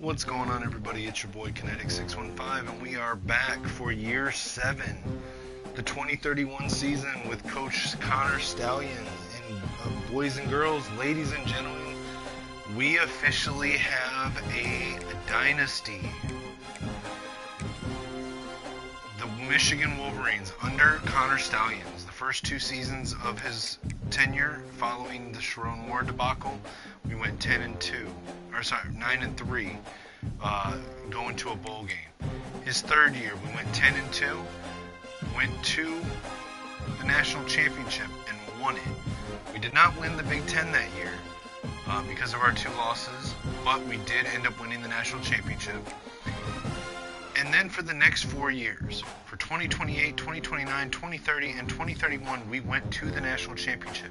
What's going on, everybody? It's your boy Kinetic615, and we are back for year 7, the 2031 season with Coach Connor Stallion. And boys and girls, ladies and gentlemen, we officially have a dynasty. The Michigan Wolverines under Connor Stallions. The first 2 seasons of his tenure following the Sharon Moore debacle, we went 9-3, going to a bowl game. His third year, we went 10-2, went to the national championship and won it. We did not win the Big Ten that year because of our 2 losses, but we did end up winning the national championship. And then for the next 4 years, for 2028, 2029, 2030, and 2031, we went to the national championship.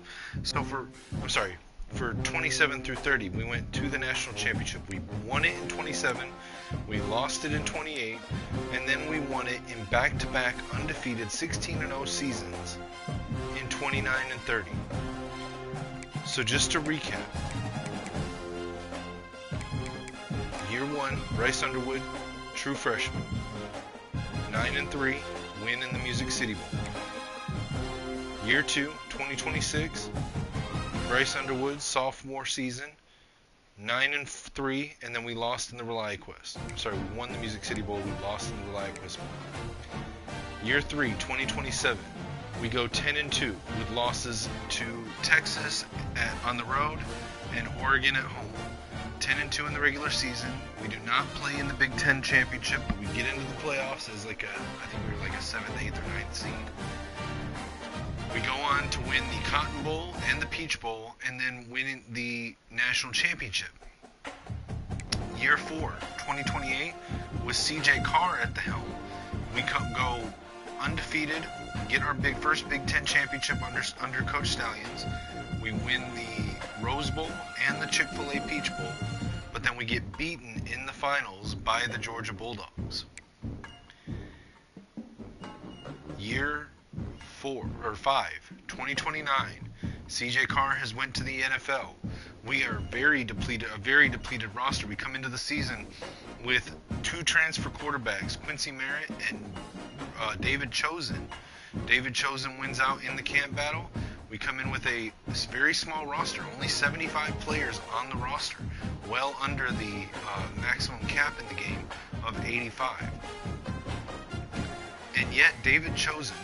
For 27 through 30, we went to the national championship. We won it in 27, we lost it in 28, and then we won it in back-to-back undefeated 16-0 seasons in 29 and 30. So just to recap, year 1, Bryce Underwood, true freshman, 9-3, win in the Music City Bowl. Year 2, 2026, Bryce Underwood, sophomore season, 9-3, and then we lost in the ReliaQuest. We won the Music City Bowl, we lost in the ReliaQuest Bowl. Year 3, 2027, we go 10-2 with losses to Texas on the road and Oregon at home. 10-2 in the regular season. We do not play in the Big Ten championship, but we get into the playoffs as I think we were like a 7th, 8th, or 9th seed. We go on to win the Cotton Bowl and the Peach Bowl, and then win the national championship. Year 4, 2028, with CJ Carr at the helm, we go undefeated, get our first Big Ten championship under Coach Stallions. We win the Rose Bowl and the Chick-fil-A Peach Bowl, but then we get beaten in the finals by the Georgia Bulldogs. Year 5, 2029, CJ Carr has went to the NFL. We are a very depleted roster. We come into the season with 2 transfer quarterbacks, Quincy Merritt and David Chosen. David Chosen wins out in the camp battle. We come in with a very small roster, only 75 players on the roster, well under the maximum cap in the game of 85. And yet David Chosen,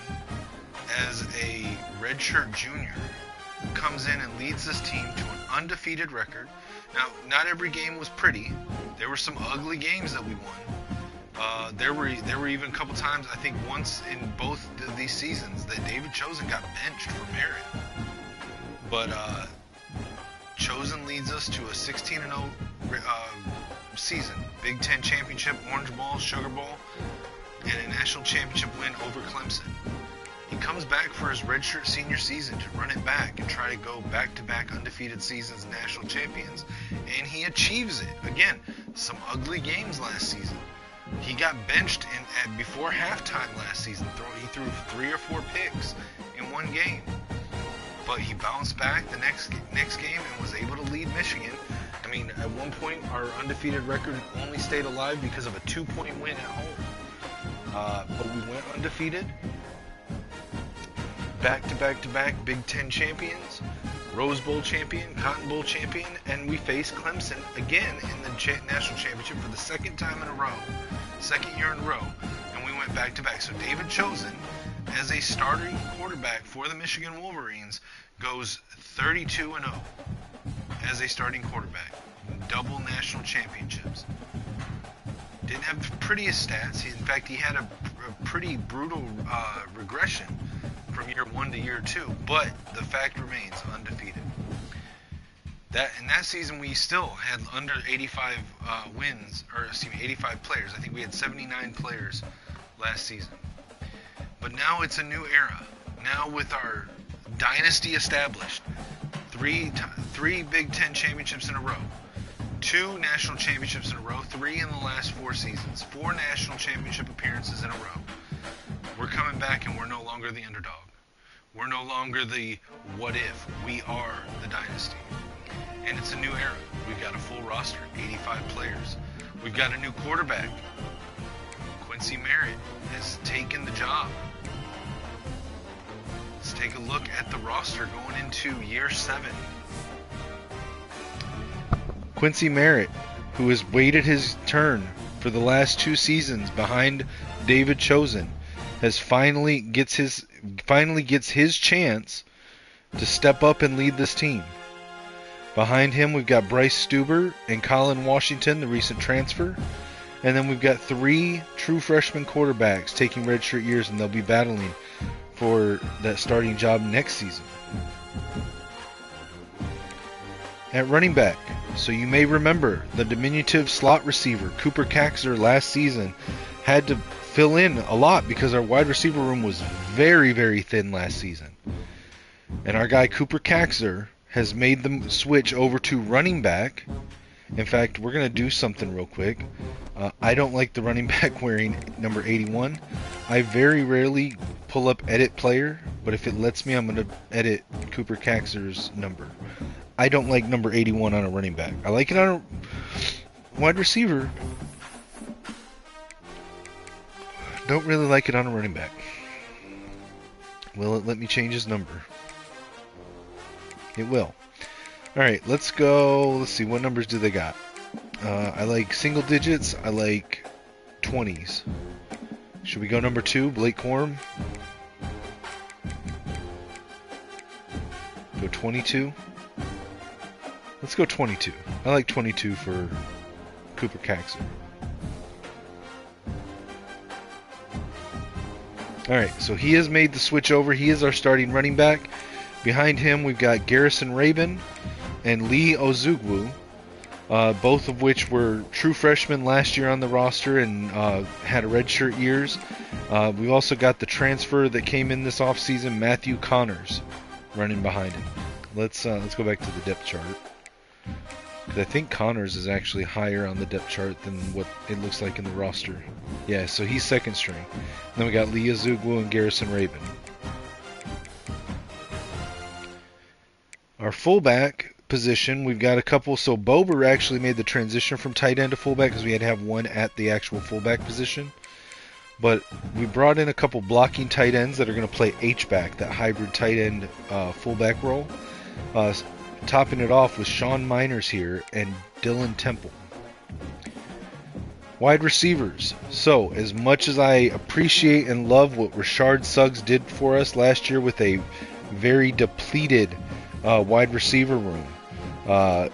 as a redshirt junior, comes in and leads this team to an undefeated record. Now, not every game was pretty. There were some ugly games that we won. There were even a couple times, I think once in both of these seasons, that David Chosen got benched for merit. But Chosen leads us to a 16-0 season, Big Ten championship, Orange Bowl, Sugar Bowl, and a national championship win over Clemson. He comes back for his redshirt senior season to run it back and try to go back-to-back undefeated seasons national champions, and he achieves it. Again, some ugly games last season. He got benched before halftime last season. He threw 3 or 4 picks in one game. But he bounced back the next game and was able to lead Michigan. I mean, at one point, our undefeated record only stayed alive because of a 2-point win at home. But we went undefeated. Back-to-back Big Ten champions, Rose Bowl champion, Cotton Bowl champion, and we faced Clemson again in the national championship for the second year in a row, and we went back-to-back. So David Chosen, as a starting quarterback for the Michigan Wolverines, goes 32-0 as a starting quarterback, double national championships. Didn't have the prettiest stats. In fact, he had a pretty brutal regression from year 1 to year 2, but the fact remains, undefeated. In that season, we still had under 85 85 players. I think we had 79 players last season. But now it's a new era. Now with our dynasty established, 3 Big Ten championships in a row, 2 national championships in a row, 3 in the last 4 seasons, 4 national championship appearances in a row. We're coming back, and we're no longer the underdog. We're no longer the what if. We are the dynasty. And it's a new era. We've got a full roster, 85 players. We've got a new quarterback. Quincy Merritt has taken the job. Let's take a look at the roster going into year 7. Quincy Merritt, who has waited his turn for the last 2 seasons behind David Chosen, has finally gets his chance to step up and lead this team. Behind him, we've got Bryce Stuber and Colin Washington, the recent transfer. And then we've got 3 true freshman quarterbacks taking redshirt years, and they'll be battling for that starting job next season. At running back, so you may remember the diminutive slot receiver, Cooper Kaxer, last season had to fill in a lot because our wide receiver room was very, very thin last season. And our guy Cooper Kaxer has made the switch over to running back. In fact, we're going to do something real quick. I don't like the running back wearing number 81. I very rarely pull up edit player, but if it lets me, I'm going to edit Cooper Kaxer's number. I don't like number 81 on a running back. I like it on a wide receiver. Don't really like it on a running back. Will it let me change his number? It will. Alright, let's go. Let's see, what numbers do they got? I like single digits. I like 20s. Should we go number 2, Blake Corum? Go 22? Let's go 22. I like 22 for Cooper Kaxer. Alright, so he has made the switch over. He is our starting running back. Behind him, we've got Garrison Rabin and Lee Ozugwu, both of which were true freshmen last year on the roster and had redshirt years. We've also got the transfer that came in this offseason, Matthew Connors, running behind him. Let's go back to the depth chart, because I think Connors is actually higher on the depth chart than what it looks like in the roster. Yeah, so he's second string. And then we got Lee Ozugwu and Garrison Rabin. Our fullback position, we've got a couple. So Bober actually made the transition from tight end to fullback because we had to have one at the actual fullback position. But we brought in a couple blocking tight ends that are going to play H-back, that hybrid tight end fullback role. Topping it off with Sean Miners here and Dylan Temple. Wide receivers. So as much as I appreciate and love what Rashard Suggs did for us last year with a very depleted wide receiver room,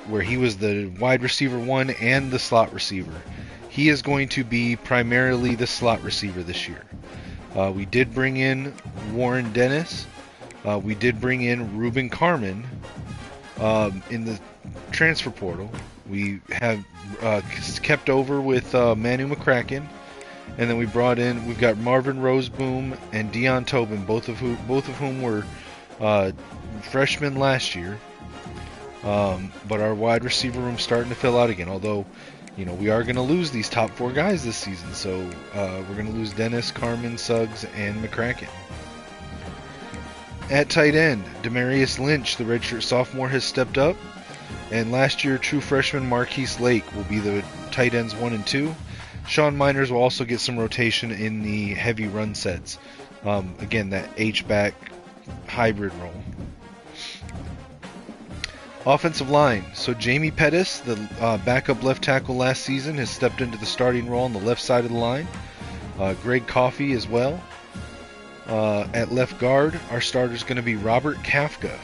where he was the wide receiver 1 and the slot receiver, he is going to be primarily the slot receiver this year. We did bring in Warren Dennis. We did bring in Ruben Carmen in the transfer portal. We have kept over with Manu McCracken, and then we've got Marvin Roseboom and Deion Tobin, both of whom were freshmen last year, but our wide receiver room's starting to fill out again, although we are going to lose these top 4 guys this season, so we're going to lose Dennis, Carmen, Suggs, and McCracken. At tight end, Demarius Lynch, the redshirt sophomore, has stepped up, and last year true freshman Marquise Lake will be the tight ends 1 and 2. Sean Miners will also get some rotation in the heavy run sets, again, that H-back hybrid role. Offensive line. So Jamie Pettis, the backup left tackle last season, has stepped into the starting role on the left side of the line. Greg Coffey as well. At left guard, our starter is going to be Robert Kafka.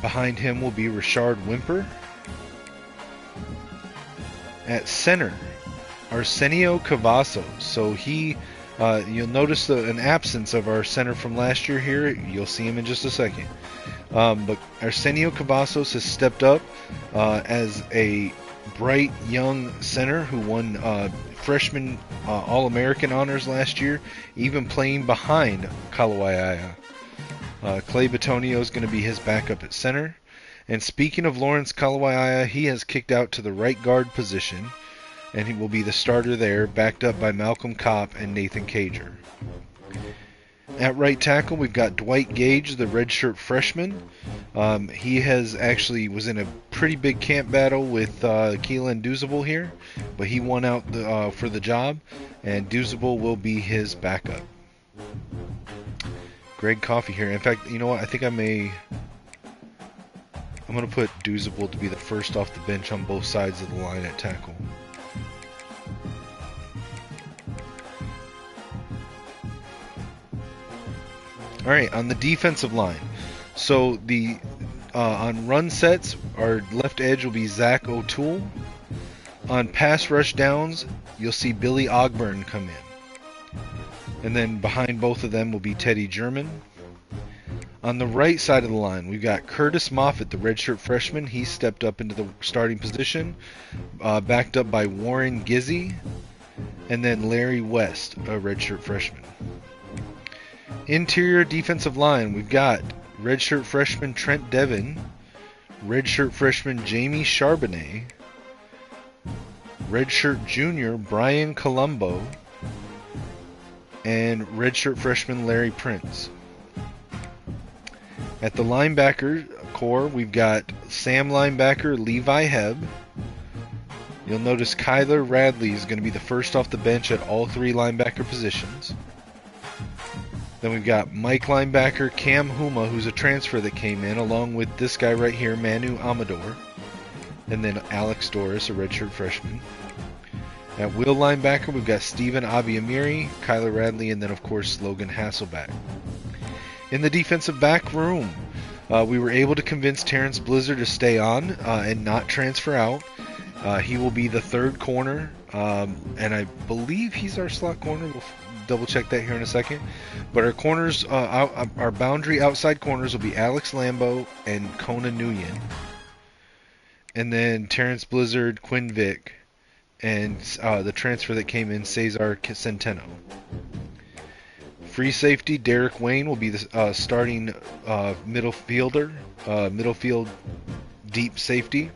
Behind him will be Rashard Wimper. At center, Arsenio Cavazos. So you'll notice an absence of our center from last year here. You'll see him in just a second. But Arsenio Cavazos has stepped up as a bright young center who won freshman All-American honors last year, even playing behind Kalawaiaya. Clay Batonio is going to be his backup at center. And speaking of Lawrence Kalawaiaya, he has kicked out to the right guard position, and he will be the starter there, backed up by Malcolm Kopp and Nathan Cager. At right tackle, we've got Dwight Gage, the redshirt freshman. He was in a pretty big camp battle with Keelan Duzable here, but he won out for the job, and Duzable will be his backup. Greg Coffey here. In fact, you know what? I think I'm going to put Duzable to be the first off the bench on both sides of the line at tackle. All right, on the defensive line. So on run sets, our left edge will be Zach O'Toole. On pass rush downs, you'll see Billy Ogburn come in. And then behind both of them will be Teddy German. On the right side of the line, we've got Curtis Moffitt, the redshirt freshman. He stepped up into the starting position, backed up by Warren Gizzy, and then Larry West, a redshirt freshman. Interior defensive line, we've got redshirt freshman Trent Devin, redshirt freshman Jamie Charbonnet, redshirt junior Brian Colombo, and redshirt freshman Larry Prince. At the linebacker core, we've got Sam linebacker Levi Hebb. You'll notice Kyler Radley is going to be the first off the bench at all three linebacker positions. Then we've got Mike linebacker Cam Huma, who's a transfer that came in, along with this guy right here, Manu Amador. And then Alex Doris, a redshirt freshman. At wheel linebacker, we've got Steven Abiamiri, Kyler Radley, and then, of course, Logan Hasselback. In the defensive back room, we were able to convince Terrence Blizzard to stay on and not transfer out. He will be the third corner, and I believe he's our slot corner. We'll double check that here in a second. But our corners, our boundary outside corners will be Alex Lambo and Conan Nguyen. And then Terrence Blizzard, Quinn Vick, and the transfer that came in, Cesar Centeno. Free safety, Derek Wayne will be the starting middle field deep safety.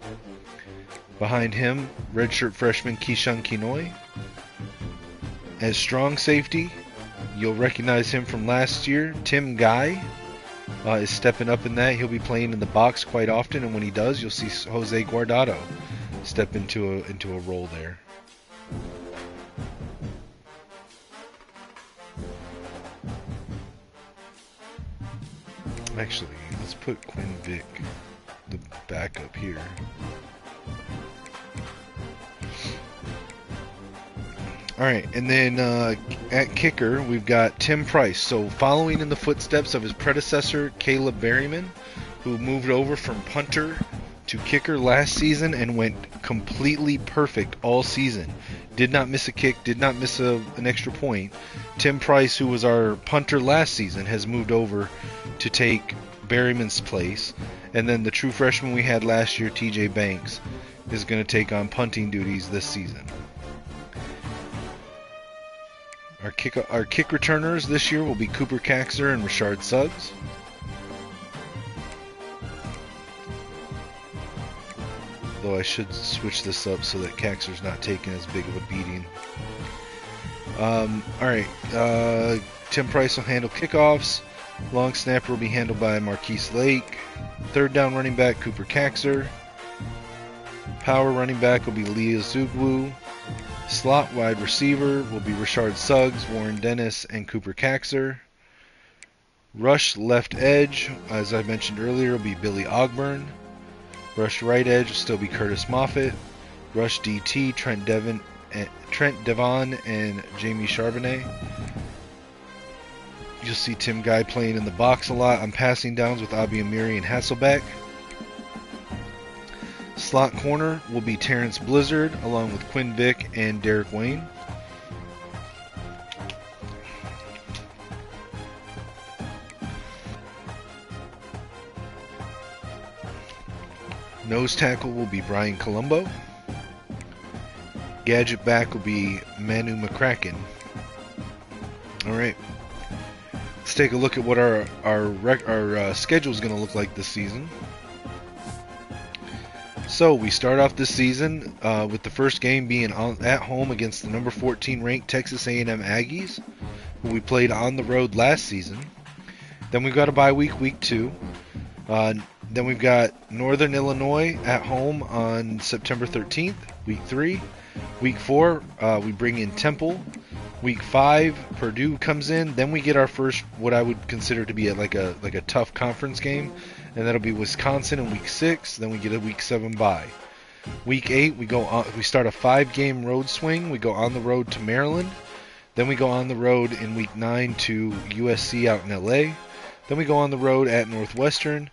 Behind him, redshirt freshman Keyshawn Kinoy. As strong safety, you'll recognize him from last year. Tim Guy is stepping up in that. He'll be playing in the box quite often, and when he does, you'll see Jose Guardado step into a role there. Actually, let's put Quinn Vick, the backup here. Alright, and then at kicker, we've got Tim Price. So following in the footsteps of his predecessor, Caleb Berryman, who moved over from punter to kicker last season and went completely perfect all season. Did not miss a kick, did not miss an extra point. Tim Price, who was our punter last season, has moved over to take Berryman's place. And then the true freshman we had last year, TJ Banks, is going to take on punting duties this season. Our kick returners this year will be Cooper Caxer and Rashard Suggs. Though I should switch this up so that Caxer's not taking as big of a beating. Alright, Tim Price will handle kickoffs. Long snapper will be handled by Marquise Lake. Third down running back, Cooper Caxer. Power running back will be Leah Zugwu. Slot wide receiver will be Rashard Suggs, Warren Dennis, and Cooper Caxer. Rush left edge, as I mentioned earlier, will be Billy Ogburn. Rush right edge will still be Curtis Moffitt. Rush DT, Trent Devon and Jamie Charbonnet. You'll see Tim Guy playing in the box a lot on passing downs with Abiamiri and Hasselbeck. Slot corner will be Terrence Blizzard, along with Quinn Vick and Derek Wayne. Nose tackle will be Brian Colombo. Gadget back will be Manu McCracken. Alright. Let's take a look at what our schedule is going to look like this season. So we start off this season with the first game being at home against the number 14 ranked Texas A&M Aggies. who we played on the road last season. Then we've got a bye week, week 2. Then we've got Northern Illinois at home on September 13th, week 3. Week 4, we bring in Temple. Week 5, Purdue comes in. Then we get our first, what I would consider to be like a tough conference game, and that'll be Wisconsin in week 6. Then we get a week 7 bye. Week 8, we start a 5-game road swing. We go on the road to Maryland. Then we go on the road in week 9 to USC out in LA. Then we go on the road at Northwestern,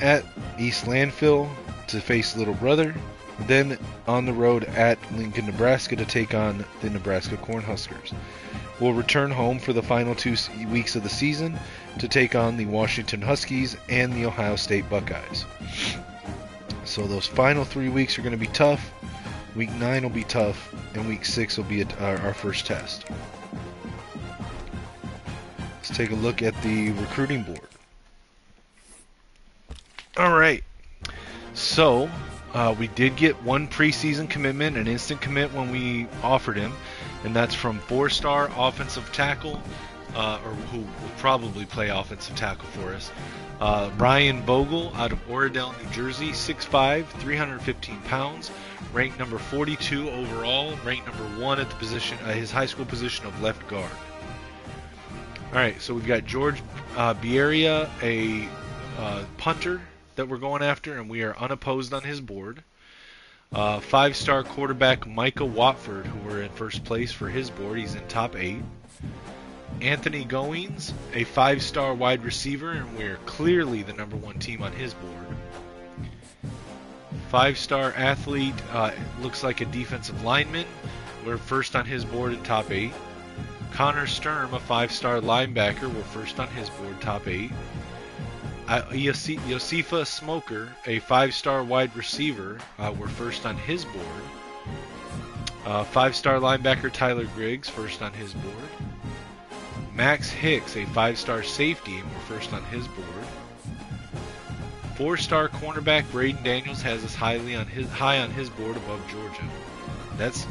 at East Landfill to face Little Brother. Then on the road at Lincoln, Nebraska to take on the Nebraska Cornhuskers. We'll return home for the final 2 weeks of the season to take on the Washington Huskies and the Ohio State Buckeyes. So those final 3 weeks are going to be tough. Week 9 will be tough, and week 6 will be our first test. Let's take a look at the recruiting board. All right. So we did get one preseason commitment, an instant commit when we offered him, and that's from 4-star offensive tackle, or who will probably play offensive tackle for us, Ryan Bogle out of Oradell, New Jersey, 6'5", 315 pounds, ranked number 42 overall, ranked number 1 at the position, his high school position of left guard. All right, so we've got George Bieria, a punter that we're going after, and we are unopposed on his board. 5-star quarterback Micah Watford, who we're in first place for his board. He's in top 8. Anthony Goings, a 5-star wide receiver, and we're clearly the number 1 team on his board. 5-star athlete, looks like a defensive lineman. We're first on his board at top 8. Connor Sturm, a 5-star linebacker, we're first on his board, top 8. Yosifa Smoker, a 5-star wide receiver, we're first on his board. 5-star linebacker Tyler Griggs, first on his board. Max Hicks, a 5-star safety, and we're first on his board. 4-star cornerback Braden Daniels has us high on his board above Georgia. That's,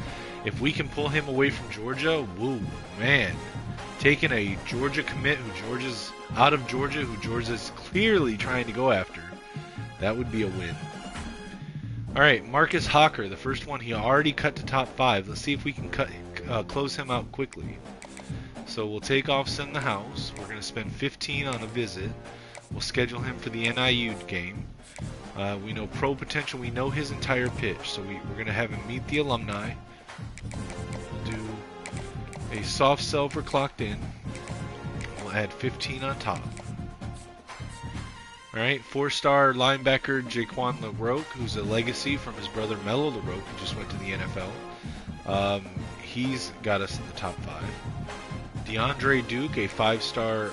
if we can pull him away from Georgia, woo, man. Taking a Georgia commit who Georgia's out of Georgia, who Georgia's clearly trying to go after, that would be a win. All right, Marcus Hawker, the first one, he already cut to top 5. Let's see if we can close him out quickly. So we'll take off Send the House. We're going to spend 15 on a visit. We'll schedule him for the NIU game. We know pro potential. We know his entire pitch. So we're going to have him meet the alumni. We'll do a soft sell for clocked in. We'll add 15 on top. All right, 4-star linebacker Jaquan LaRoque, who's a legacy from his brother Mello LaRoque, who just went to the NFL. He's got us in the top 5. DeAndre Duke, a 5-star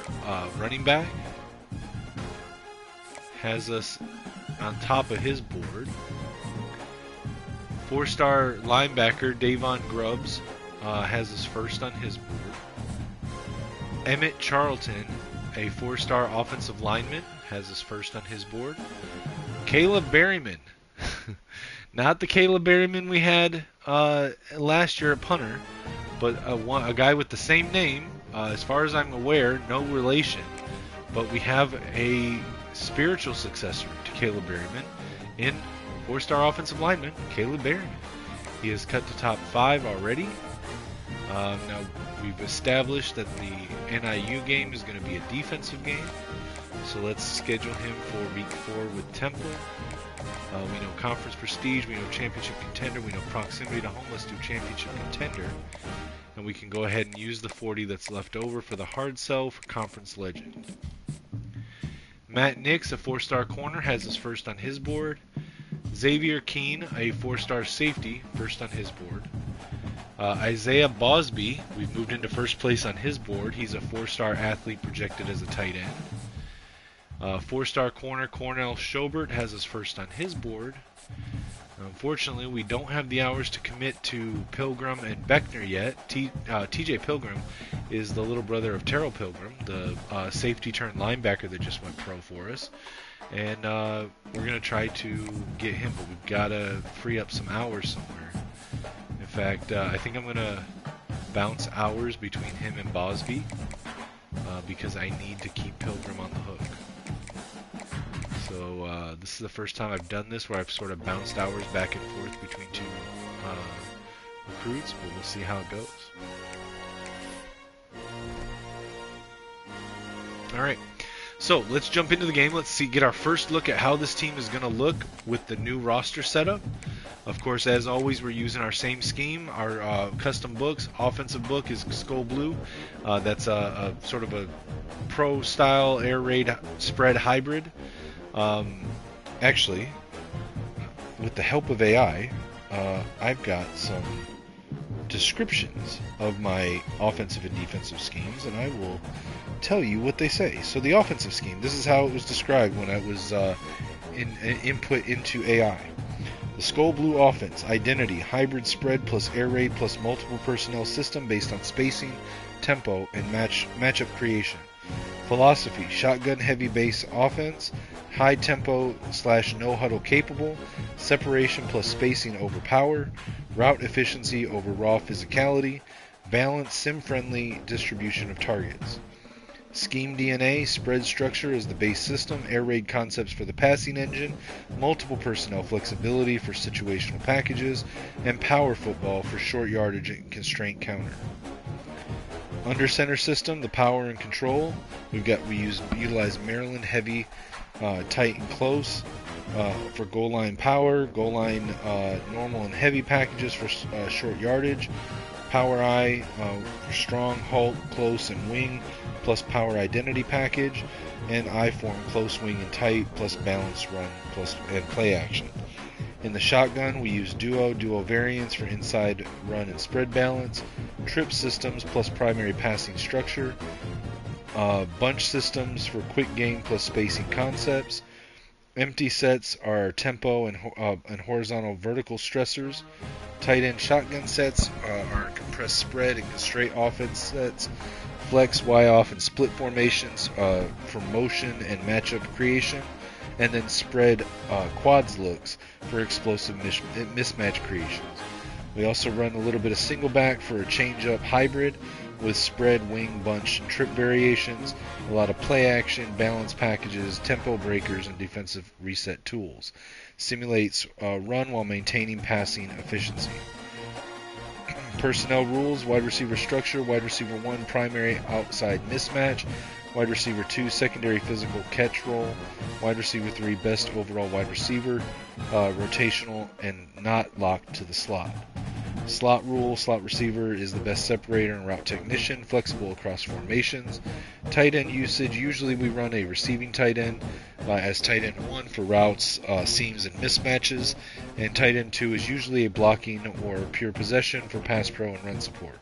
running back, has us on top of his board. 4-star linebacker Davon Grubbs has us first on his board. Emmett Charlton, a 4-star offensive lineman, has us first on his board. Caleb Berryman, not the Caleb Berryman we had last year at punter, but a guy with the same name, as far as I'm aware, no relation, but we have a spiritual successor to Caleb Berryman in 4-star offensive lineman Caleb Berryman. He has cut to top 5 already. Now we've established that the NIU game is going to be a defensive game, so let's schedule him for week 4 with Temple. We know conference prestige, we know championship contender, we know proximity to home. Let's do championship contender, and we can go ahead and use the 40 that's left over for the hard sell for conference legend. Matt Nix, a 4-star corner, has us first on his board. Xavier Keene, a 4-star safety, first on his board. Isaiah Bosby, we've moved into first place on his board. He's a 4-star athlete projected as a tight end. 4-star corner Cornell Schobert has us first on his board. Unfortunately, we don't have the hours to commit to Pilgrim and Beckner yet. TJ Pilgrim is the little brother of Terrell Pilgrim, the safety turned linebacker that just went pro for us. And we're going to try to get him, but we've got to free up some hours somewhere. In fact, I think I'm going to bounce hours between him and Bosby because I need to keep Pilgrim on the hook. So this is the first time I've done this where I've sort of bounced hours back and forth between two recruits, but we'll see how it goes. Alright, so let's jump into the game. Let's get our first look at how this team is going to look with the new roster setup. Of course, as always, we're using our same scheme. Our custom books, offensive book is Skull Blue. That's a sort of a pro-style air raid spread hybrid. Actually, with the help of AI, I've got some descriptions of my offensive and defensive schemes, and I will tell you what they say. So the offensive scheme, this is how it was described when I was input into AI. The Skull Blue offense, identity, hybrid spread plus air raid plus multiple personnel system based on spacing, tempo, and matchup creation. Philosophy, shotgun heavy base offense, high tempo / no huddle capable, separation plus spacing over power, route efficiency over raw physicality, balanced sim friendly distribution of targets. Scheme DNA, spread structure is the base system, air raid concepts for the passing engine, multiple personnel flexibility for situational packages, and power football for short yardage and constraint counter. Under center system, the power and control, we utilize Maryland heavy, tight and close for goal line power, goal line normal and heavy packages for short yardage, power eye for strong, halt, close, and wing, plus power identity package, and I form close, wing, and tight, plus balance run, and play action. In the shotgun, we use duo variants for inside run and spread balance, trip systems plus primary passing structure, bunch systems for quick game plus spacing concepts. Empty sets are tempo and horizontal vertical stressors. Tight end shotgun sets are compressed spread and constraint offense sets. Flex, Y-off, and split formations for motion and matchup creation. And then spread quads looks for explosive mismatch creations. We also run a little bit of single back for a change-up hybrid with spread, wing, bunch, and trip variations, a lot of play action, balance packages, tempo breakers, and defensive reset tools. Simulates run while maintaining passing efficiency. Personnel rules, wide receiver structure, wide receiver 1 primary outside mismatch, wide receiver 2 secondary physical catch role, wide receiver 3 best overall wide receiver, rotational and not locked to the slot. Slot rule, slot receiver is the best separator and route technician, flexible across formations. Tight end usage, usually we run a receiving tight end as tight end 1 for routes, seams, and mismatches, and tight end 2 is usually a blocking or pure possession for pass pro and run support.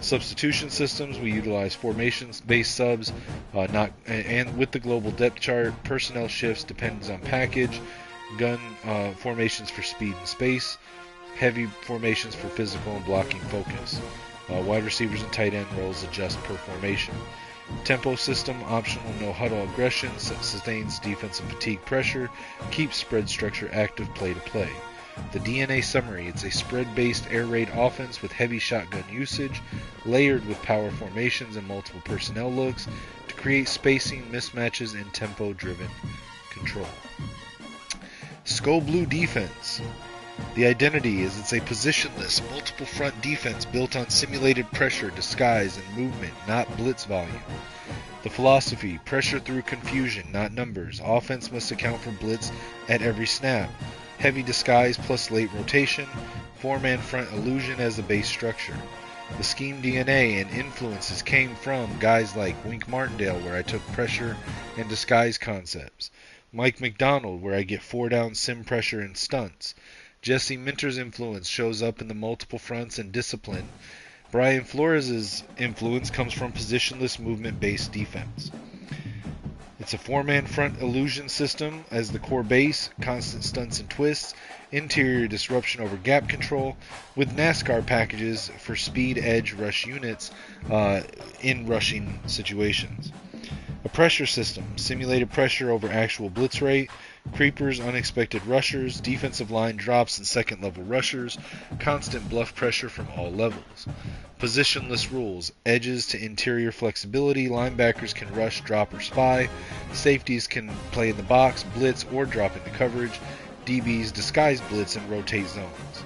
Substitution systems, we utilize formations-based subs, and with the global depth chart, personnel shifts depends on package, gun formations for speed and space, heavy formations for physical and blocking focus. Wide receivers and tight end roles adjust per formation. Tempo system, optional no huddle aggression, sustains defensive fatigue pressure, keeps spread structure active play to play. The DNA summary, it's a spread-based air raid offense with heavy shotgun usage, layered with power formations and multiple personnel looks to create spacing, mismatches, and tempo-driven control. Skull Blue defense. The identity is it's a positionless, multiple front defense built on simulated pressure, disguise, and movement, not blitz volume. The philosophy, pressure through confusion, not numbers. Offense must account for blitz at every snap. Heavy disguise plus late rotation. 4-man front illusion as the base structure. The scheme DNA and influences came from guys like Wink Martindale, where I took pressure and disguise concepts. Mike McDonald, where I get 4-down sim pressure and stunts. Jesse Minter's influence shows up in the multiple fronts and discipline. Brian Flores' influence comes from positionless movement-based defense. It's a 4-man front illusion system as the core base, constant stunts and twists, interior disruption over gap control, with NASCAR packages for speed, edge, rush units in rushing situations. A pressure system, simulated pressure over actual blitz rate, creepers, unexpected rushers, defensive line drops and second level rushers, constant bluff pressure from all levels. Positionless rules. Edges to interior flexibility. Linebackers can rush, drop, or spy. Safeties can play in the box, blitz, or drop into coverage. DBs disguise blitz and rotate zones.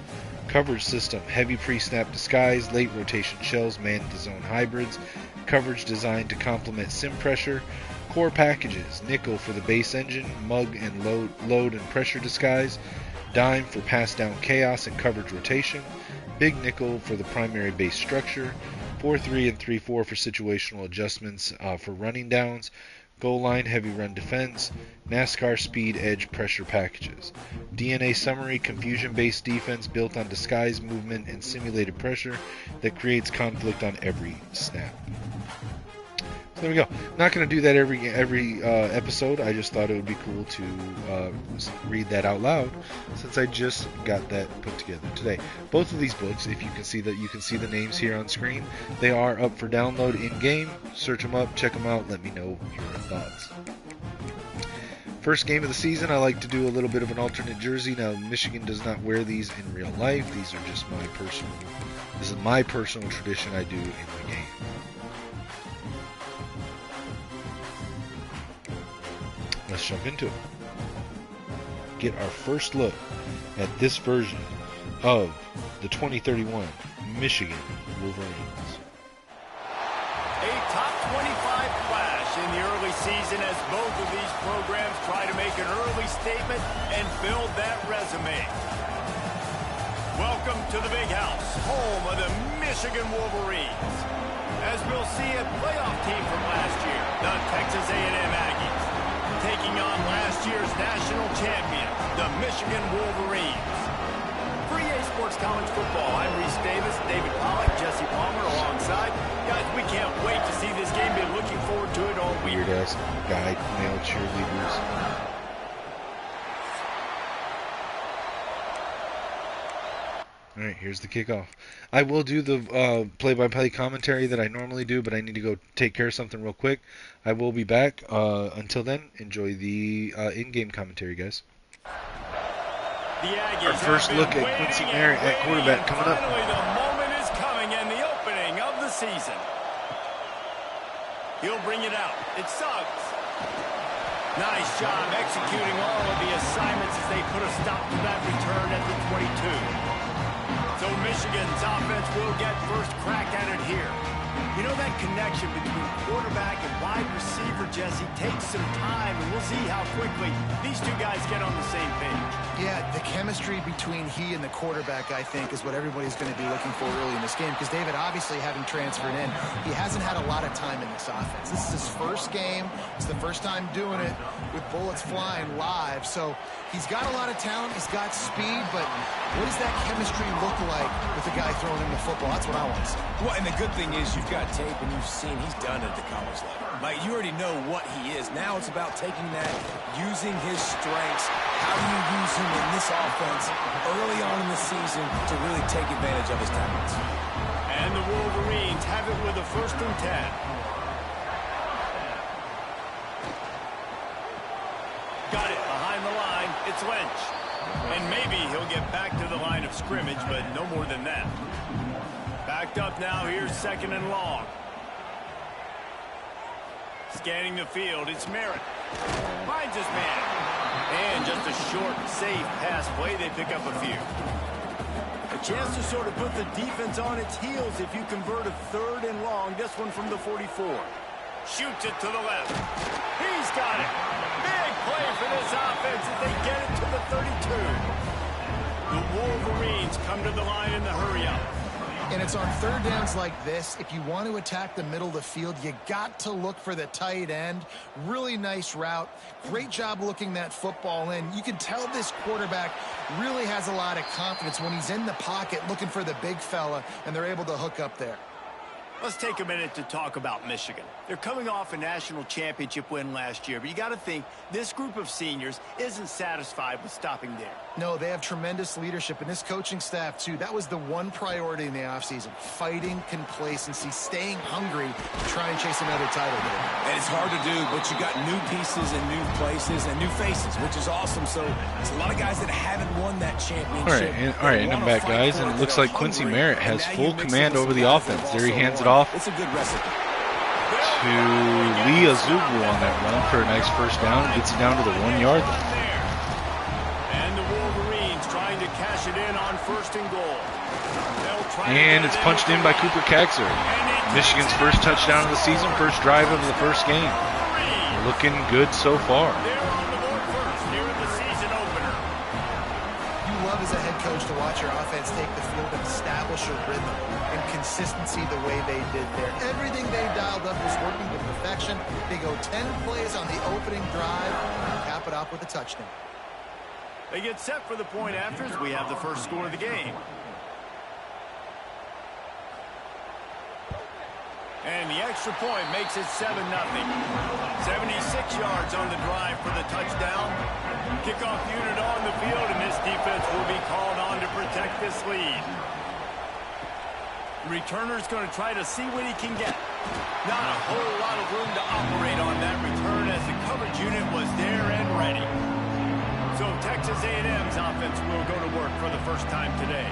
Coverage system. Heavy pre-snap disguise. Late rotation shells man the zone hybrids. Coverage designed to complement sim pressure. Core packages. Nickel for the base engine. Mug and load and pressure disguise. Dime for pass down chaos and coverage rotation. Big nickel for the primary base structure. 4-3 and 3-4 for situational adjustments for running downs. Goal line heavy run defense. NASCAR speed edge pressure packages. DNA summary. Confusion based defense built on disguise movement and simulated pressure that creates conflict on every snap. So there we go. Not going to do that every episode. I just thought it would be cool to read that out loud since I just got that put together today. Both of these books, if you can see that, you can see the names here on screen. They are up for download in game. Search them up, check them out. Let me know your thoughts. First game of the season, I like to do a little bit of an alternate jersey. Now, Michigan does not wear these in real life. These are just my personal. This is my personal tradition I do in the game. Let's jump into it. Get our first look at this version of the 2031 Michigan Wolverines. A top 25 flash in the early season as both of these programs try to make an early statement and build that resume. Welcome to the Big House, home of the Michigan Wolverines. As we'll see, a playoff team from last year, the Texas A&M Aggies, taking on last year's national champion, the Michigan Wolverines. For EA Sports College Football, I'm Reese Davis, David Pollack, Jesse Palmer alongside. Guys, we can't wait to see this game. Been looking forward to it all week. Weird-ass guy male cheerleaders. All right, here's the kickoff. I will do the play-by-play commentary that I normally do, but I need to go take care of something real quick. I will be back. Until then, enjoy the in-game commentary, guys. Our first look at Quincy Merritt at quarterback coming up. Finally, the moment is coming and the opening of the season. He'll bring it out. It's Suggs. Nice job executing all of the assignments as they put a stop to that return at the 22. So Michigan's offense will get first crack at it here. You know, that connection between quarterback and wide receiver, Jesse, takes some time, and we'll see how quickly these two guys get on the same page. Yeah, the chemistry between he and the quarterback, I think, is what everybody's going to be looking for early in this game, because David, obviously, having transferred in, he hasn't had a lot of time in this offense. This is his first game. It's the first time doing it with bullets flying live, so he's got a lot of talent. He's got speed, but what does that chemistry look like with the guy throwing him the football? That's what I want to see. Well, and the good thing is you've got tape and you've seen he's done it at the college level. Like, you already know what he is. Now it's about taking that, using his strengths. How do you use him in this offense early on in the season to really take advantage of his talents? And the Wolverines have it with a 1st and 10. Got it behind the line. It's Lynch. And maybe he'll get back to the line of scrimmage, but no more than that. Backed up now. Here's 2nd and long. Scanning the field. It's Merritt. Finds his man. And just a short, safe pass play. They pick up a few. A chance to sort of put the defense on its heels if you convert a 3rd and long. This one from the 44. Shoots it to the left. He's got it. Big play for this offense as they get it to the 32. The Wolverines come to the line in the hurry-up. And it's on 3rd downs like this. If you want to attack the middle of the field, you got to look for the tight end. Really nice route. Great job looking that football in. You can tell this quarterback really has a lot of confidence when he's in the pocket looking for the big fella, and they're able to hook up there. Let's take a minute to talk about Michigan. They're coming off a national championship win last year, but you got to think this group of seniors isn't satisfied with stopping there. No, they have tremendous leadership, and this coaching staff, too. That was the one priority in the offseason, fighting complacency, staying hungry to try and chase another title. And it's hard to do, but you got new pieces and new places and new faces, which is awesome. So it's a lot of guys that haven't won that championship. All right, and I'm back, guys, and it looks like Quincy Merritt has full command over the offense. There he hands it off It's a good recipe. to Lee Azubu on that run for a nice first down. Gets it down to the 1 yard line. And the Wolverines trying to cash it in on 1st and goal. And it's punched in by Cooper Kaxer. Michigan's first touchdown of the season, first drive of the first game. Looking good so far. They're on the board first here in the season opener. You love as a head coach to watch your offense take the field and establish a rhythm and consistency the way they did there. Everything they dialed up was working to perfection. They go 10 plays on the opening drive and cap it off with a touchdown. They get set for the point after as we have the first score of the game. And the extra point makes it 7-0. 76 yards on the drive for the touchdown. Kickoff unit on the field, and this defense will be called on to protect this lead. Returner's going to try to see what he can get. Not a whole lot of room to operate on that return as the coverage unit was there and ready. So Texas A&M's offense will go to work for the first time today.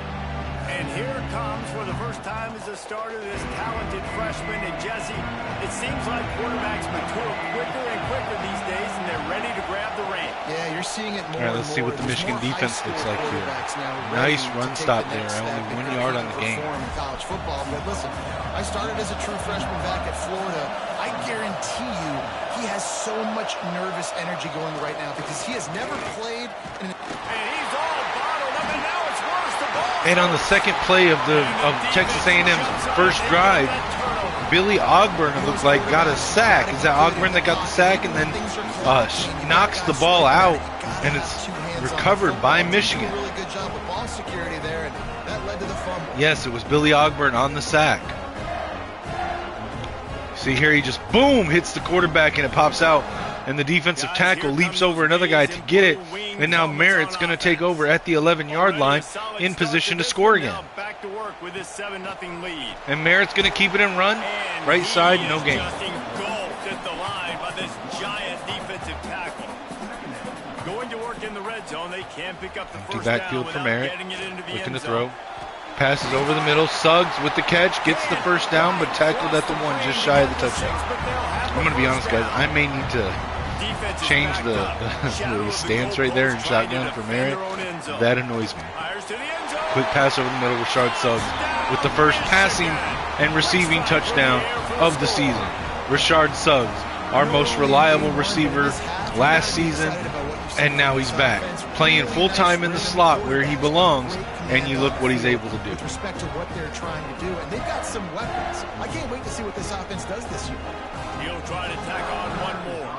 And here comes for the first time as the starter this talented freshman. And Jesse, it seems like quarterbacks mature quicker and quicker these days, and they're ready to grab the reins. Yeah, you're seeing it more. All right, let's see what the Michigan defense looks like here. Nice run stop there, only 1 yard on the game. In college football, but listen, I started as a true freshman back at Florida. I guarantee you, he has so much nervous energy going right now because he has never played in an. And he's all bottled up, and now it's worse. The ball. And on the second play of Texas A&M's first drive, Billy Ogburn, it looks like, got a sack. Is that Ogburn that got the sack? And then knocks the ball out, and it's recovered by Michigan. Really good job with ball security there, and that led to the fumble. Yes, it was Billy Ogburn on the sack. See here, he just, boom, hits the quarterback, and it pops out. And the defensive tackle leaps over another guy to get it. And now Merritt's going to take over at the 11-yard line in position to score again. Back to work with this 7-0 lead. And Merritt's going to keep it and run. Right side, no gain. Just engulfed at the line by this giant defensive tackle. Going to work in the red zone. They can pick up the first backfield down for without Merritt. getting it into the Looking end to zone. throw. Passes over the middle. Suggs with the catch. Gets the first down, but tackled at the 1 just shy of the touchdown. I'm going to be honest, guys. I may need to change the stance right there in shotgun for Merritt. That annoys me. Quick pass over the middle. Rashard Suggs with the first passing and receiving touchdown of the season. Rashard Suggs, our most reliable receiver last season, and now he's back. Playing full-time in the slot where he belongs, and you look what he's able to do. With respect to what they're trying to do, and they've got some weapons. I can't wait to see what this offense does this year. He'll try to tack on one more.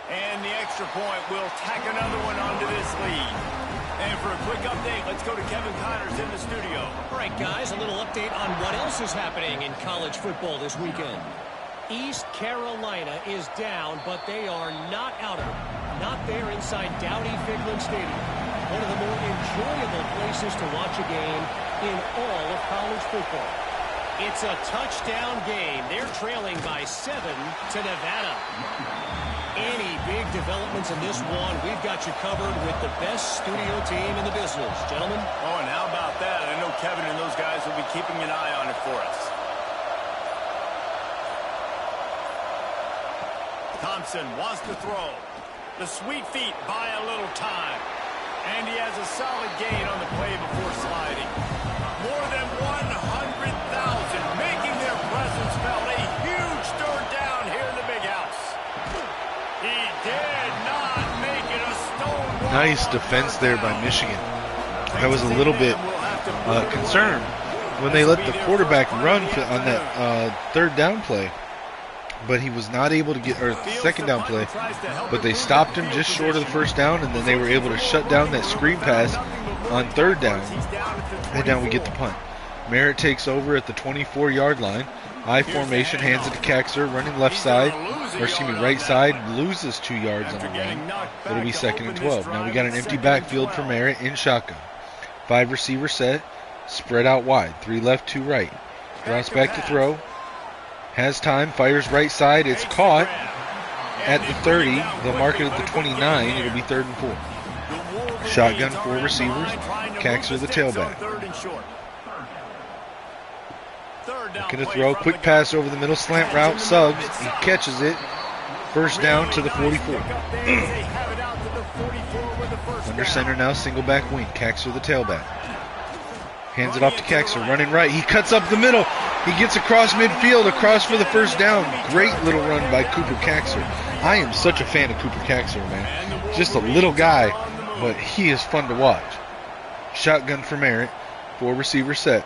And the extra point will tack another one onto this lead. And for a quick update, let's go to Kevin Connors in the studio. All right, guys, a little update on what else is happening in college football this weekend. East Carolina is down, but they are not out of it. Not there inside Dowdy-Figlin Stadium. One of the more enjoyable places to watch a game in all of college football. It's a touchdown game. They're trailing by 7 to Nevada. Any big developments in this one, we've got you covered with the best studio team in the business. Gentlemen? Oh, and how about that? I know Kevin and those guys will be keeping an eye on it for us. Thompson wants to throw. The sweet feet buy a little time. And he has a solid gain on the play before sliding. More than 100,000 making their presence felt. A huge third down here in the big house. He did not make it a stone wall. Nice defense there by Michigan. I was a little bit concerned when they let the quarterback run on that third down play. But he was not able to get, or second down play, but they stopped him just short of the first down, and then they were able to shut down that screen pass on third down, and now we get the punt. Merritt takes over at the 24-yard line. I formation, hands it to Kaxer, running left side, or excuse me, right side, loses 2 yards on the run. It'll be 2nd and 12. Now we got an empty backfield for Merritt in shotgun. 5 receiver set, spread out wide, 3 left, 2 right. Drops back to throw, has time, fires right side, it's caught at the 30. They'll mark it at the 29. It'll be 3rd and 4. Shotgun, 4 receivers, Kaxer the tailback. Looking to throw, quick pass over the middle, slant route, Suggs, he catches it. First down to the 44. Under center now, single back wing, Kaxer the tailback. Hands it off to Kaxer, running right, he cuts up the middle, he gets across midfield, across for the first down. Great little run by Cooper Kaxer. I am such a fan of Cooper Kaxer, man. Just a little guy, but he is fun to watch. Shotgun for Merritt, 4 receiver set.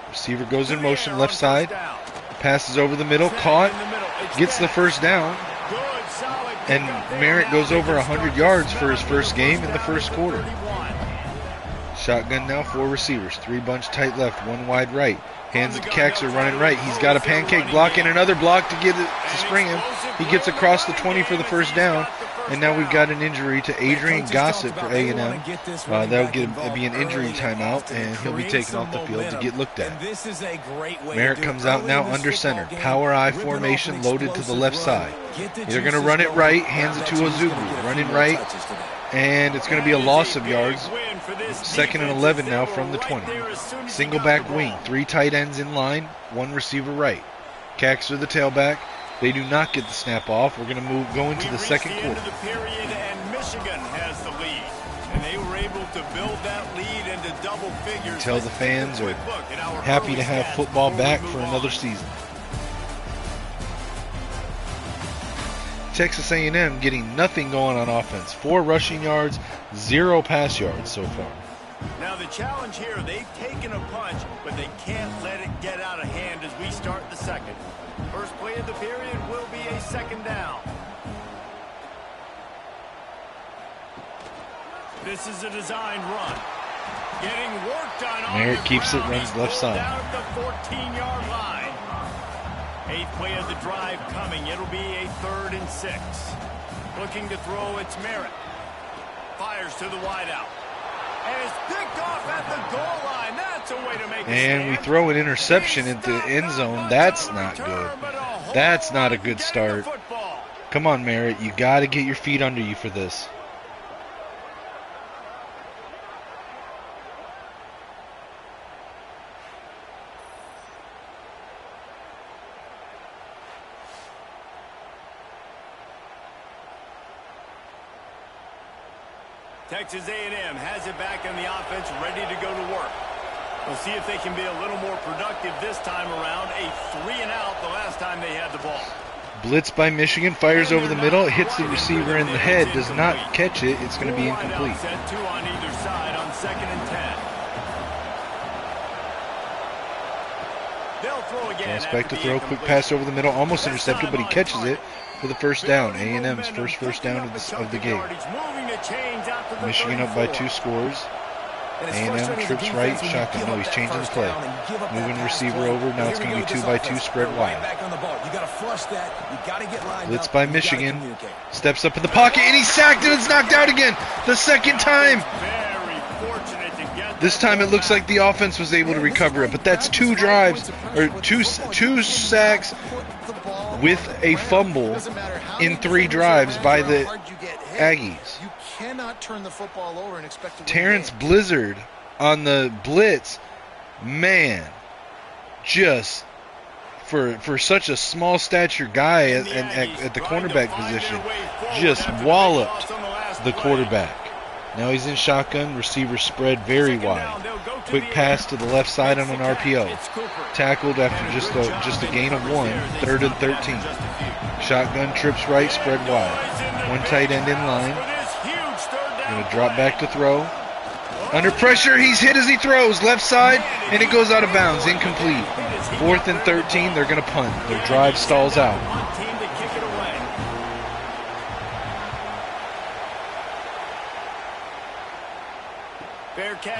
Receiver goes in motion, left side, passes over the middle, caught, gets the first down, and Merritt goes over 100 yards for his first game in the first quarter. Shotgun now, 4 receivers, 3 bunch tight left, 1 wide right. Hands it to Kaxer, running right. He's got a pancake block and another block to get it to spring him. He gets across the 20 for the first down. And now we've got an injury to Adrian Gossett for A&M. That'll be an injury timeout, and he'll be taken off the field to get looked at. Merritt comes out now under center. Power I formation loaded to the left side. They're going to run it right, hands it to Ozugwu. Running right, and it's going to be a loss of yards. 2nd and 11 now from the 20. Single back wing, 3 tight ends in line, 1 receiver right. Kaxer the tailback. They do not get the snap off. We're going to go into the second quarter. The period, and Michigan has the lead. And they were able to build that lead into double figures. Tell the fans are happy to have football back for another season. Texas A&M getting nothing going on offense. 4 rushing yards, 0 pass yards so far. Now the challenge here, they've taken a punch, but they can't let it get out of hand as we start the second. First play of the period will be a 2nd down. This is a designed run. Getting work done on Merritt keeps it, runs left side. Down at the 14-yard line. 8th play of the drive coming. It'll be a 3rd and 6. Looking to throw, it's Merritt. Fires to the wideout. And it's picked off at the goal line. That's a way to make a and we throw an interception into the end zone. That's not good. That's not a good start. Come on, Merritt. You got to get your feet under you for this. Texas A&M has it back in the offense, ready to go to work. We'll see if they can be a little more productive this time around. A 3-and-out the last time they had the ball. Blitz by Michigan, fires over the middle, hits the receiver in the head, does not catch it. It's going to be incomplete. Set 2 on either side on 2nd and 10. They'll throw again. Expect to throw, quick pass over the middle, almost intercepted, but he catches it for the first down. A&M's first down of the game. Michigan up by 2 scores. A&M trips right, shotgun. No, he's changing the play. Moving receiver over. Now it's going to be 2-by-2 spread wide. Blitz by Michigan. Steps up in the pocket and he's sacked and it's knocked out again. The second time. This time it looks like the offense was able to recover it, but that's 2 drives or two sacks with a fumble in 3 drives by the Aggies. You cannot turn the football over and expect to win. Terrence Blizzard on the blitz, man, just for such a small stature guy at the cornerback position, just walloped the quarterback. Now he's in shotgun, receiver spread very wide. Quick pass to the left side on an RPO. Tackled after just a gain of 1, 3rd and 13. Shotgun, trips right, spread wide. 1 tight end in line. Going to drop back to throw. Under pressure, he's hit as he throws. Left side, and it goes out of bounds. Incomplete. 4th and 13, they're going to punt. Their drive stalls out.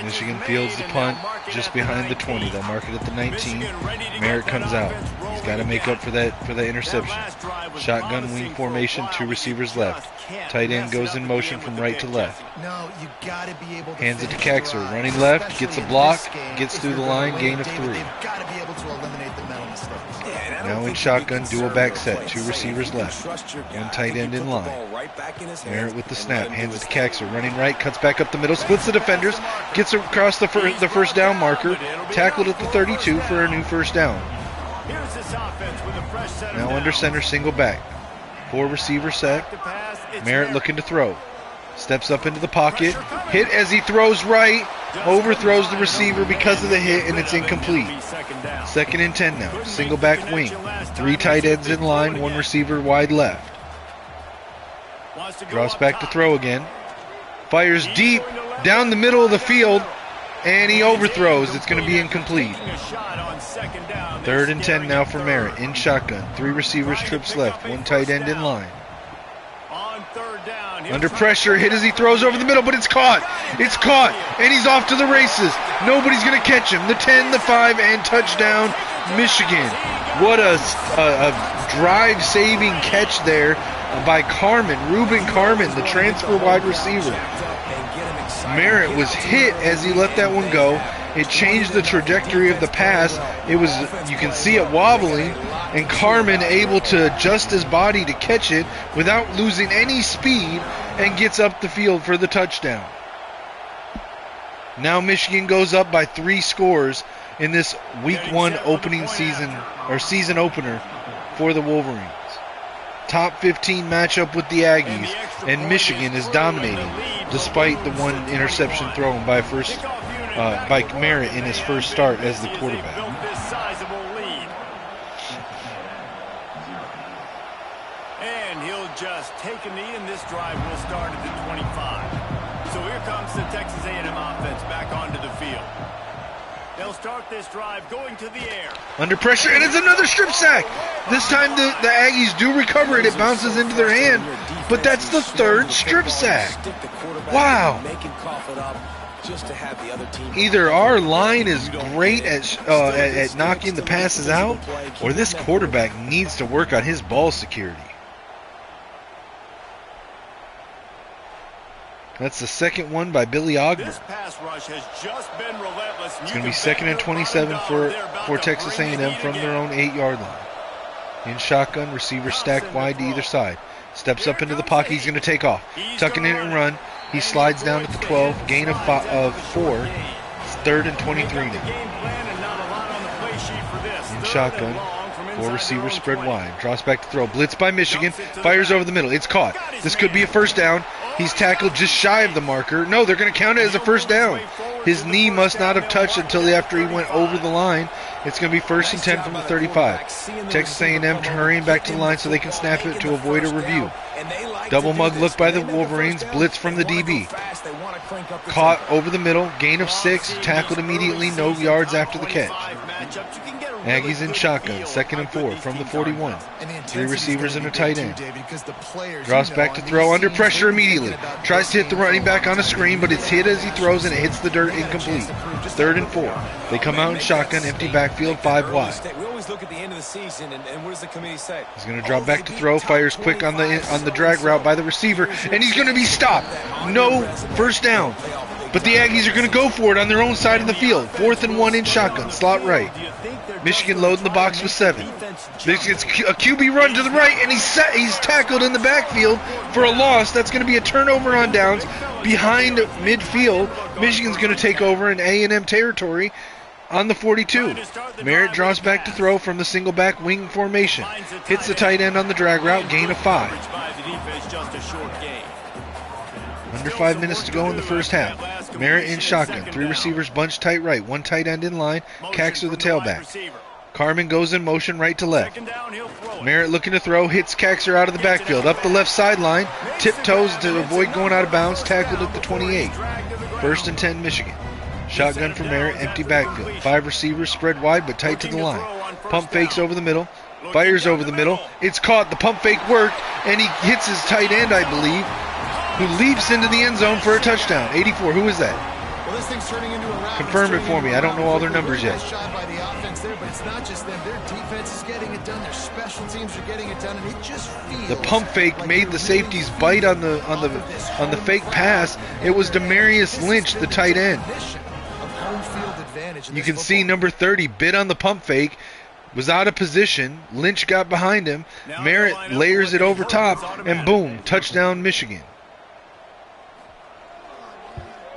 Michigan fields the punt just behind the 20. They'll mark it at the 19. Merritt comes out. He's got to make up for that interception. Shotgun wing formation, 2 receivers left. Tight end goes in motion from right to left. No, you got to be able to hands it to Kaxer. Running left, gets a block, gets through the line, gain of 3. They've got to be able to eliminate the mental mistakes. Now in shotgun, dual back set, 2 receivers left. 1 tight end in line. Merritt with the snap, hands it to Kaxer. Running right, cuts back up the middle, splits the defenders, gets across the first down marker, tackled at the 32 for a new first down. Now under center, single back. 4 receiver set. Merritt looking to throw. Steps up into the pocket. Hit as he throws right. Overthrows the receiver because of the hit, and it's incomplete. 2nd and 10 now. Single back wing. 3 tight ends in line. 1 receiver wide left. Drops back to throw again. Fires deep down the middle of the field, and he overthrows. It's going to be incomplete. 3rd and 10 now for Merritt. In shotgun. 3 receivers, trips left. 1 tight end in line. Under pressure, hit as he throws over the middle, but it's caught. It's caught, and he's off to the races. Nobody's going to catch him. The 10, the 5, and touchdown, Michigan. What a drive-saving catch there by Ruben Carmen, the transfer wide receiver. Merritt was hit as he let that one go. It changed the trajectory of the pass. It was, you can see it wobbling, and Carmen able to adjust his body to catch it without losing any speed and gets up the field for the touchdown. Now Michigan goes up by 3 scores in this week 1 opening season, or season opener for the Wolverines. Top 15 matchup with the Aggies, and Michigan is dominating despite the 1 interception thrown by Merritt in his first start as the quarterback. And he'll just take a knee, and this drive will start at the 25. So here comes the Texas A&M offense back onto the field. They'll start this drive going to the air. Under pressure, and it's another strip sack. This time the Aggies do recover it. It bounces into their hand, but that's the 3rd strip sack. Wow. Either our line is great at knocking the passes out, or this quarterback needs to work on his ball security. That's the 2nd one by Billy Ogden. This pass rush has just been relentless. It's going to be 2nd and 27 for Texas A&M from their own 8-yard line. In shotgun, receivers stacked wide to either side. Steps up into the pocket. He's going to take off. Tucking in and run. He slides down at the 12. Gain of 4. It's 3rd and 23 now. In shotgun, 4 receivers spread wide. Drops back to throw. Blitz by Michigan. Fires over the middle. It's caught. This could be a first down. He's tackled just shy of the marker. No, they're going to count it as a first down. His knee must not have touched until after he went over the line. It's going to be 1st and 10 from the 35. Texas A&M hurrying back to the line so they can snap it to avoid a review. Double mug look by the Wolverines. Blitz from the DB. Caught over the middle. Gain of 6. Tackled immediately. No yards after the catch. Aggies in shotgun. 2nd and 4 from the 41. 3 receivers and a tight end. Drops back to throw. Under pressure immediately. Tries to hit the running back on a screen, but it's hit as he throws and it hits the dirt incomplete. 3rd and 4. They come out in shotgun. Empty backfield. 5 wide. We always look at the end of the season, and what does the committee say? He's going to drop back to throw. Fires quick on the drag route by the receiver, and he's going to be stopped. No first down. But the Aggies are going to go for it on their own side of the field. 4th and 1 in shotgun. Slot right. Michigan loading the box with 7. Michigan's a QB run to the right, and he's tackled in the backfield for a loss. That's going to be a turnover on downs behind midfield. Michigan's going to take over in A&M territory on the 42. Merritt drops back to throw from the single back wing formation. Hits the tight end on the drag route. Gain of 5. Under 5 minutes to go in the first half. Merritt in shotgun. 3 receivers bunched tight right. 1 tight end in line. Kaxer the tailback. Carmen goes in motion right to left. Merritt looking to throw. Hits Kaxer out of the backfield. Up the left sideline. Tiptoes to avoid going out of bounds. Tackled at the 28. 1st and 10 Michigan. Shotgun for Merritt. Empty backfield. 5 receivers spread wide but tight to the line. Pump fakes over the middle. Fires over the middle. It's caught. The pump fake worked. And he hits his tight end, I believe, who leaps into the end zone for a touchdown. 84. Who is that? Well, this thing's turning into a rout. Confirm it for me. I don't know all their numbers yet. Nice shot by the offense there, but it's not just them. Their defense is getting it done. Their special teams are getting it done, and it just feels the pump fake like made the safeties bite on the fake pass. It was Demarius Lynch, the tight end. You can see number 30 bit on the pump fake, was out of position. Lynch got behind him. Merritt layers it over top, and boom, touchdown Michigan.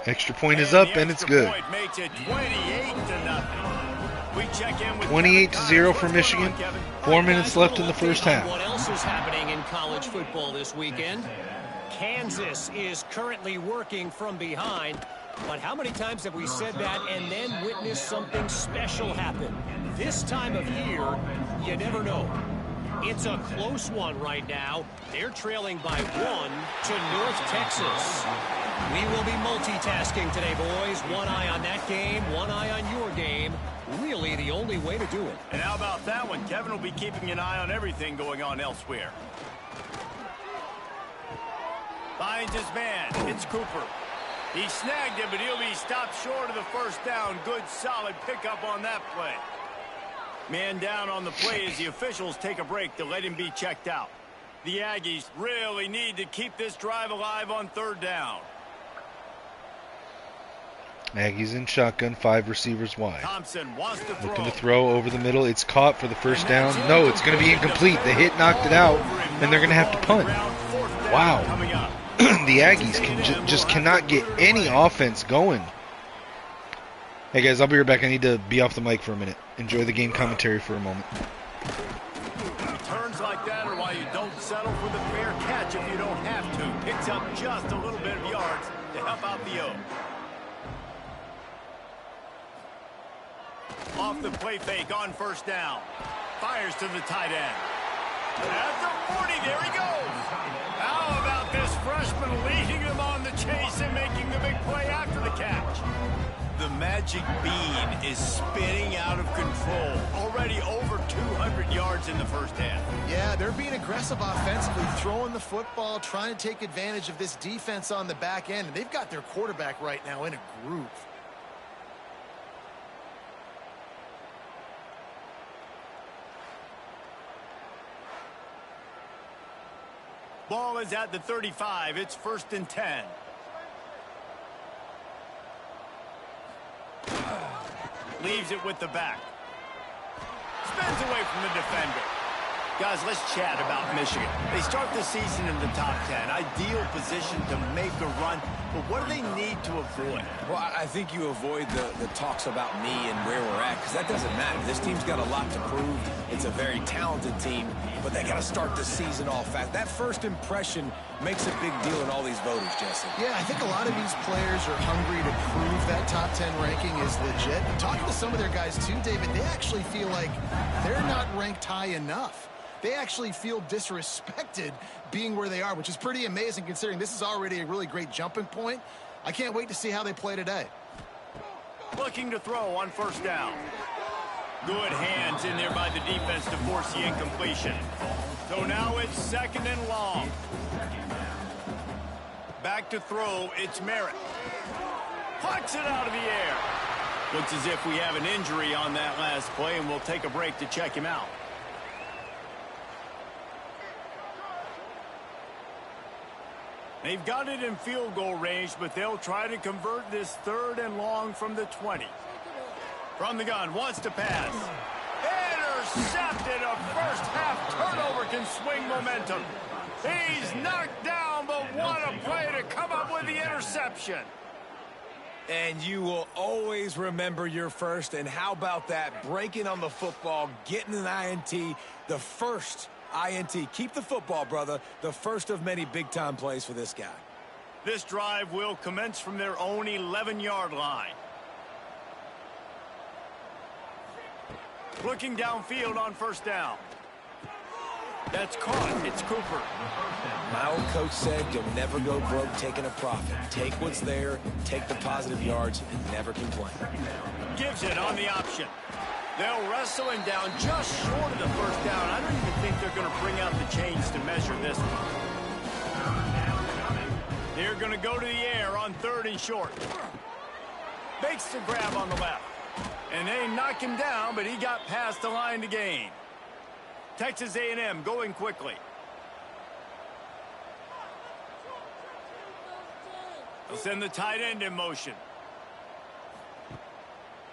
Extra point is up, and it's good. 28-0 for Michigan. 4 minutes left in the first half. What else is happening in college football this weekend? Kansas is currently working from behind. But how many times have we said that and then witnessed something special happen? This time of year, you never know. It's a close one right now. They're trailing by 1 to North Texas. We will be multitasking today, boys. One eye on that game, one eye on your game. Really the only way to do it. And how about that one? Kevin will be keeping an eye on everything going on elsewhere. Finds his man. It's Cooper. He snagged him, but he'll be stopped short of the first down. Good, solid pickup on that play. Man down on the play as the officials take a break to let him be checked out. The Aggies really need to keep this drive alive on 3rd down. Aggies in shotgun, 5 receivers wide. Thompson wants to throw. Looking to throw over the middle. It's caught for the first down. No, it's going to be incomplete. The hit knocked it out, and they're going to have to punt. Wow. The Aggies just cannot get any offense going. Hey, guys, I'll be right back. I need to be off the mic for a minute. Enjoy the game commentary for a moment. Turns like that are why you don't settle for the fair catch if you don't have to. Picks up just a little bit of yards to help out the O. Off the play fake on first down. Fires to the tight end. At the 40, there he goes. How about this freshman leading him on the chase and making the big play after the catch? The magic bean is spinning out of control. Already over 200 yards in the first half. Yeah, they're being aggressive offensively, throwing the football, trying to take advantage of this defense on the back end. And they've got their quarterback right now in a groove. Ball is at the 35. It's 1st and 10. Leaves it with the back. Spins away from the defender. Guys, let's chat about Michigan. They start the season in the top 10. Ideal position to make a run. But what do they need to avoid? Well, I think you avoid the talks about me and where we're at, because that doesn't matter. This team's got a lot to prove. It's a very talented team, but they got to start the season off fast. That first impression makes a big deal in all these voters, Jesse. Yeah, I think a lot of these players are hungry to prove that top 10 ranking is legit. Talking to some of their guys too, David, they actually feel like they're not ranked high enough. They actually feel disrespected being where they are, which is pretty amazing considering this is already a really great jumping point. I can't wait to see how they play today. Looking to throw on first down. Good hands in there by the defense to force the incompletion. So now it's 2nd and long. Back to throw, it's Merritt. Plucks it out of the air. Looks as if we have an injury on that last play, and we'll take a break to check him out. They've got it in field goal range, but they'll try to convert this 3rd and long from the 20. From the gun, wants to pass. Intercepted. A first half turnover can swing momentum. He's knocked down, but what a play to come up with the interception. And you will always remember your first. And how about that? Breaking on the football, getting an INT, the first INT. Keep the football, brother. The first of many big-time plays for this guy. This drive will commence from their own 11-yard line. Looking downfield on first down. That's caught. It's Cooper. My old coach said you'll never go broke taking a profit. Take what's there, take the positive yards, and never complain. Gives it on the option. They'll wrestle him down just short of the first down. I don't even think they're going to bring out the chains to measure this one. They're going to go to the air on 3rd and short. Makes the grab on the left. And they knock him down, but he got past the line to gain. Texas A&M going quickly. They'll send the tight end in motion.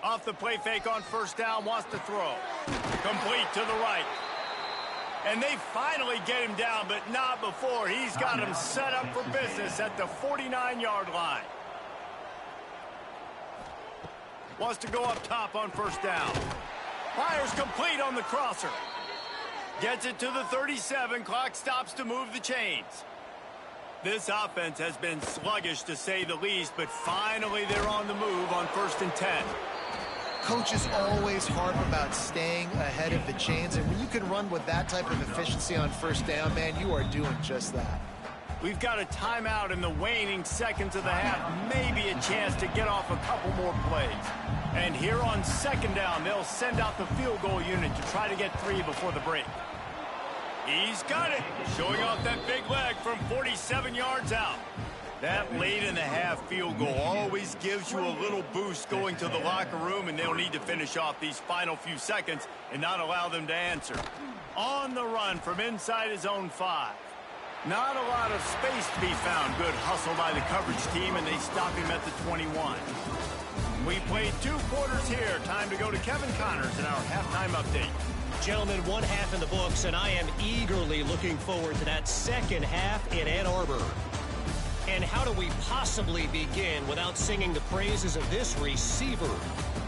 Off the play fake on first down, wants to throw. Complete to the right. And they finally get him down, but not before. He's got him set up for business at the 49-yard line. Wants to go up top on first down. Fires complete on the crosser. Gets it to the 37. Clock stops to move the chains. This offense has been sluggish to say the least, but finally they're on the move on 1st and 10. Coaches always harp about staying ahead of the chains, and when you can run with that type of efficiency on first down, man, you are doing just that. We've got a timeout in the waning seconds of the half. Maybe a chance to get off a couple more plays. And here on 2nd down, they'll send out the field goal unit to try to get 3 before the break. He's got it, showing off that big leg from 47 yards out. That late in the half field goal always gives you a little boost going to the locker room, and they'll need to finish off these final few seconds and not allow them to answer. On the run from inside his own 5. Not a lot of space to be found. Good hustle by the coverage team, and they stop him at the 21. We played 2 quarters here. Time to go to Kevin Connors in our halftime update. Gentlemen, 1 half in the books, and I am eagerly looking forward to that second half in Ann Arbor. And how do we possibly begin without singing the praises of this receiver?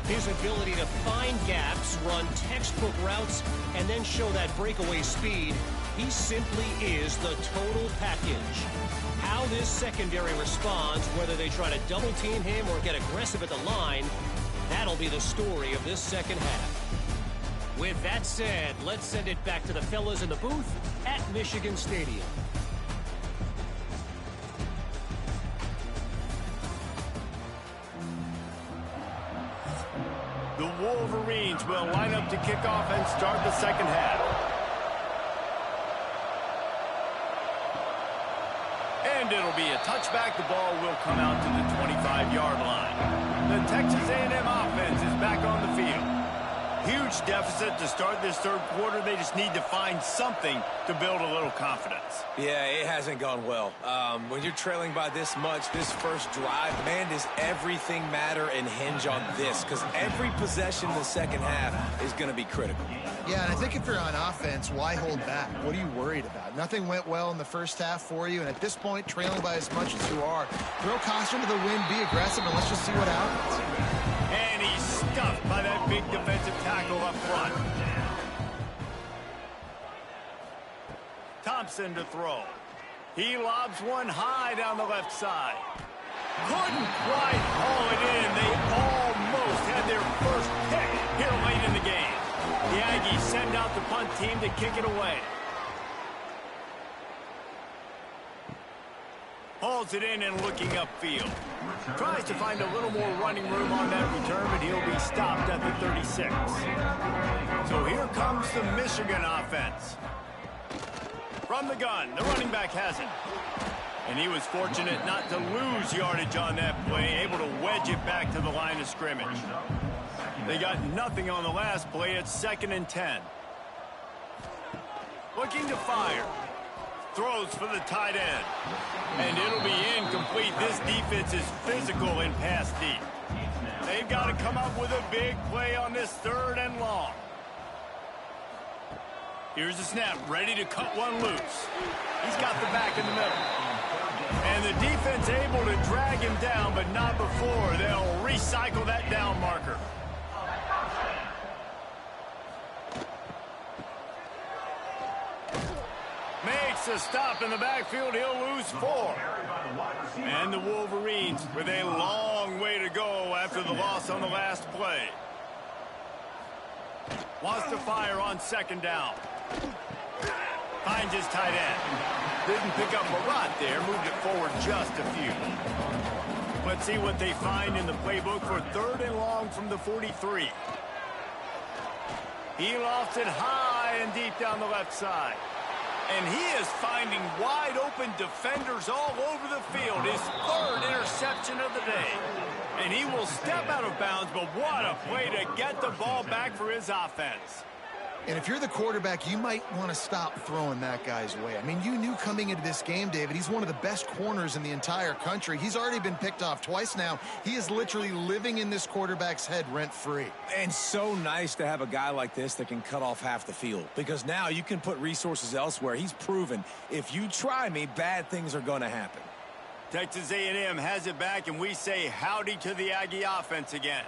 His ability to find gaps, run textbook routes, and then show that breakaway speed. He simply is the total package. How this secondary responds, whether they try to double team him or get aggressive at the line, that'll be the story of this second half. With that said, let's send it back to the fellas in the booth at Michigan Stadium. The Wolverines will line up to kick off and start the second half. And it'll be a touchback. The ball will come out to the 25-yard line. The Texas A&M offense is back on the field. Huge deficit to start this 3rd quarter. They just need to find something to build a little confidence. Yeah, it hasn't gone well. When you're trailing by this much, this first drive, man, does everything matter and hinge on this? Because every possession in the second half is going to be critical. Yeah, and I think if you're on offense, why hold back? What are you worried about? Nothing went well in the first half for you, and at this point, trailing by as much as you are, throw caution to the wind, be aggressive, and let's just see what happens. And he's stuffed by that big defensive tackle up front. Thompson to throw. He lobs one high down the left side. Couldn't quite haul it in. They almost had their first pick here late in the game. The Aggies send out the punt team to kick it away. Hauls it in and looking upfield. Tries to find a little more running room on that return, but he'll be stopped at the 36. So here comes the Michigan offense. From the gun, the running back has it. And he was fortunate not to lose yardage on that play, able to wedge it back to the line of scrimmage. They got nothing on the last play. It's 2nd and 10. Looking to fire. Throws for the tight end. And it'll be incomplete. This defense is physical and pass deep. They've got to come up with a big play on this 3rd and long. Here's the snap, ready to cut one loose. He's got the back in the middle. And the defense able to drag him down, but not before. They'll recycle that down marker. Makes a stop in the backfield. He'll lose 4. And the Wolverines with a long way to go after the loss on the last play. Wants to fire on 2nd down. Finds his tight end. Didn't pick up a lot there. Moved it forward just a few. Let's see what they find in the playbook for 3rd and long from the 43. He lofts it high and deep down the left side. And he is finding wide open defenders all over the field. His third interception of the day. And he will step out of bounds, but what a play to get the ball back for his offense. And if you're the quarterback, you might want to stop throwing that guy's way. I mean, you knew coming into this game, David, he's one of the best corners in the entire country. He's already been picked off twice now. He is literally living in this quarterback's head rent-free. And so nice to have a guy like this that can cut off half the field, because now you can put resources elsewhere. He's proven if you try me, bad things are going to happen. Texas A&M has it back, and we say howdy to the Aggie offense again.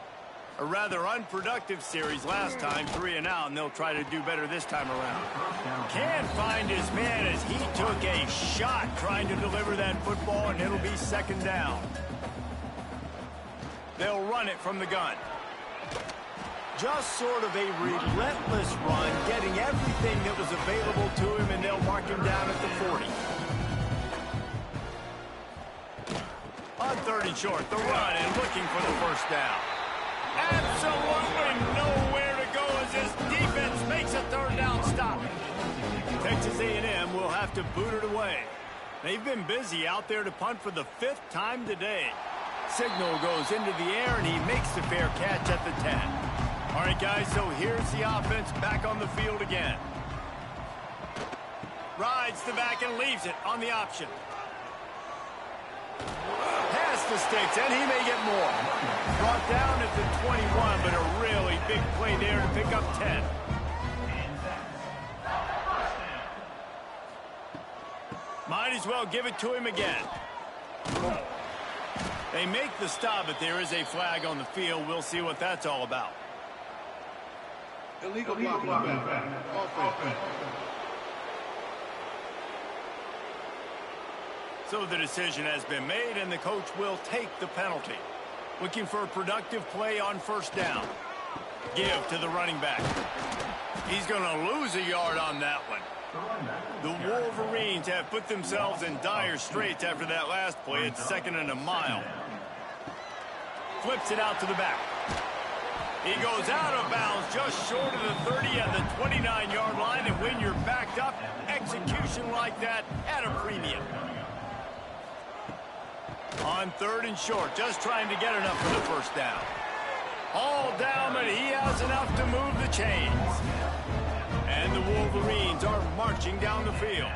A rather unproductive series last time, 3 and out, and they'll try to do better this time around. Can't find his man as he took a shot trying to deliver that football, and it'll be second down. They'll run it from the gun. Just sort of a relentless run, getting everything that was available to him, and they'll mark him down at the 40. On 3rd and short, the run and looking for the first down. Absolutely nowhere to go as this defense makes a 3rd down stop. Texas A&M will have to boot it away. They've been busy out there to punt for the 5th time today. Signal goes into the air, and he makes the fair catch at the 10. All right, guys, so here's the offense back on the field again. Rides the back and leaves it on the option. Pass the sticks, and he may get more. Brought down at the 21, but a really big play there to pick up 10. Might as well give it to him again. They make the stop, but there is a flag on the field. We'll see what that's all about. Illegal blocking. Offense. So the decision has been made, and the coach will take the penalty. Looking for a productive play on 1st down. Give to the running back. He's going to lose a yard on that one. The Wolverines have put themselves in dire straits after that last play. It's 2nd and a mile. Flips it out to the back. He goes out of bounds just short of the 30 at the 29-yard line, and when you're backed up, execution like that at a premium. On 3rd and short, just trying to get enough for the first down. All down, but he has enough to move the chains. And the Wolverines are marching down the field.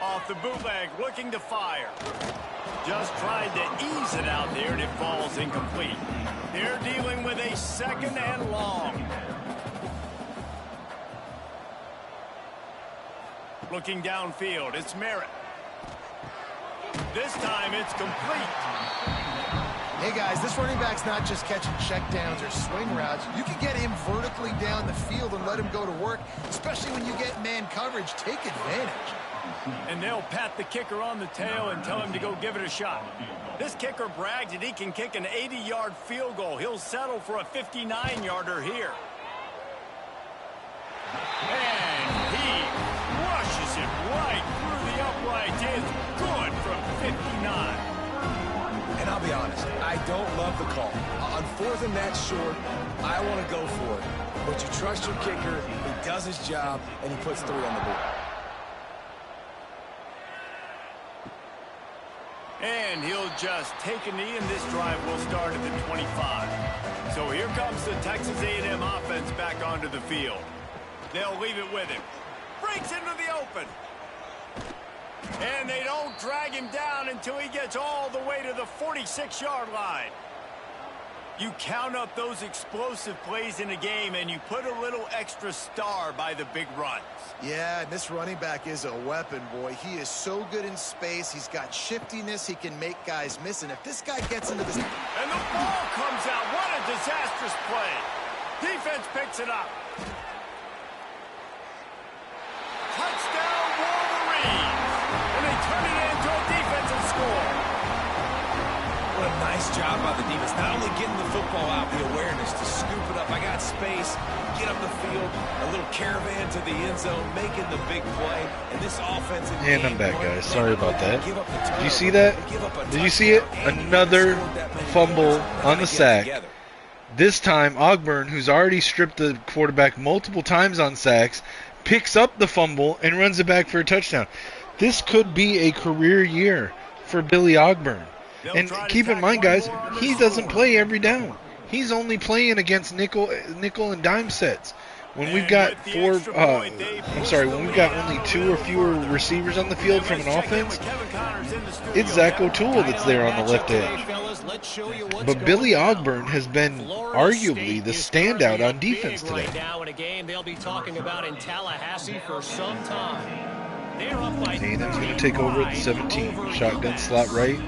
Off the bootleg, looking to fire. Just tried to ease it out there, and it falls incomplete. They're dealing with a 2nd and long. Looking downfield, it's Merritt. This time it's complete. Hey, guys, this running back's not just catching checkdowns or swing routes. You can get him vertically down the field and let him go to work, especially when you get man coverage. Take advantage. And they'll pat the kicker on the tail and tell him to go give it a shot. This kicker brags that he can kick an 80-yard field goal. He'll settle for a 59-yarder here. And he rushes it right through the uprights. It's good from 59. And I'll be honest, I don't love the call. On 4th and that short, I want to go for it. But you trust your kicker, he does his job, and he puts 3 on the board. And he'll just take a knee, and this drive will start at the 25. So here comes the Texas A&M offense back onto the field. They'll leave it with him. Breaks into the open. And they don't drag him down until he gets all the way to the 46-yard line. You count up those explosive plays in a game, and you put a little extra star by the big runs. Yeah, and this running back is a weapon, boy. He is so good in space. He's got shiftiness. He can make guys miss. And if this guy gets into this... And the ball comes out. What a disastrous play. Defense picks it up. Touchdown, Wolverines. And they turn it into a defensive score. What a nice job by the defense. Not only getting the football out, the awareness to scoop it up. I got space, get up the field, a little caravan to the end zone, making the big play. And this offense... And I'm back, guys. Sorry about that. Did you see that? Did you see it? Another fumble on the sack. This time, Ogburn, who's already stripped the quarterback multiple times on sacks, picks up the fumble, and runs it back for a touchdown. This could be a career year for Billy Ogburn. And keep in mind, guys, he doesn't play every down. He's only playing against nickel and dime sets. When we've got when we've got only 2 or fewer receivers on the field from an offense, it's Zach O'Toole that's there on the left edge. But Billy Ogburn has been arguably the standout on defense today. They'll be talking about in Tallahassee for some time. A&M's going to take over at the 17. Shotgun slot right.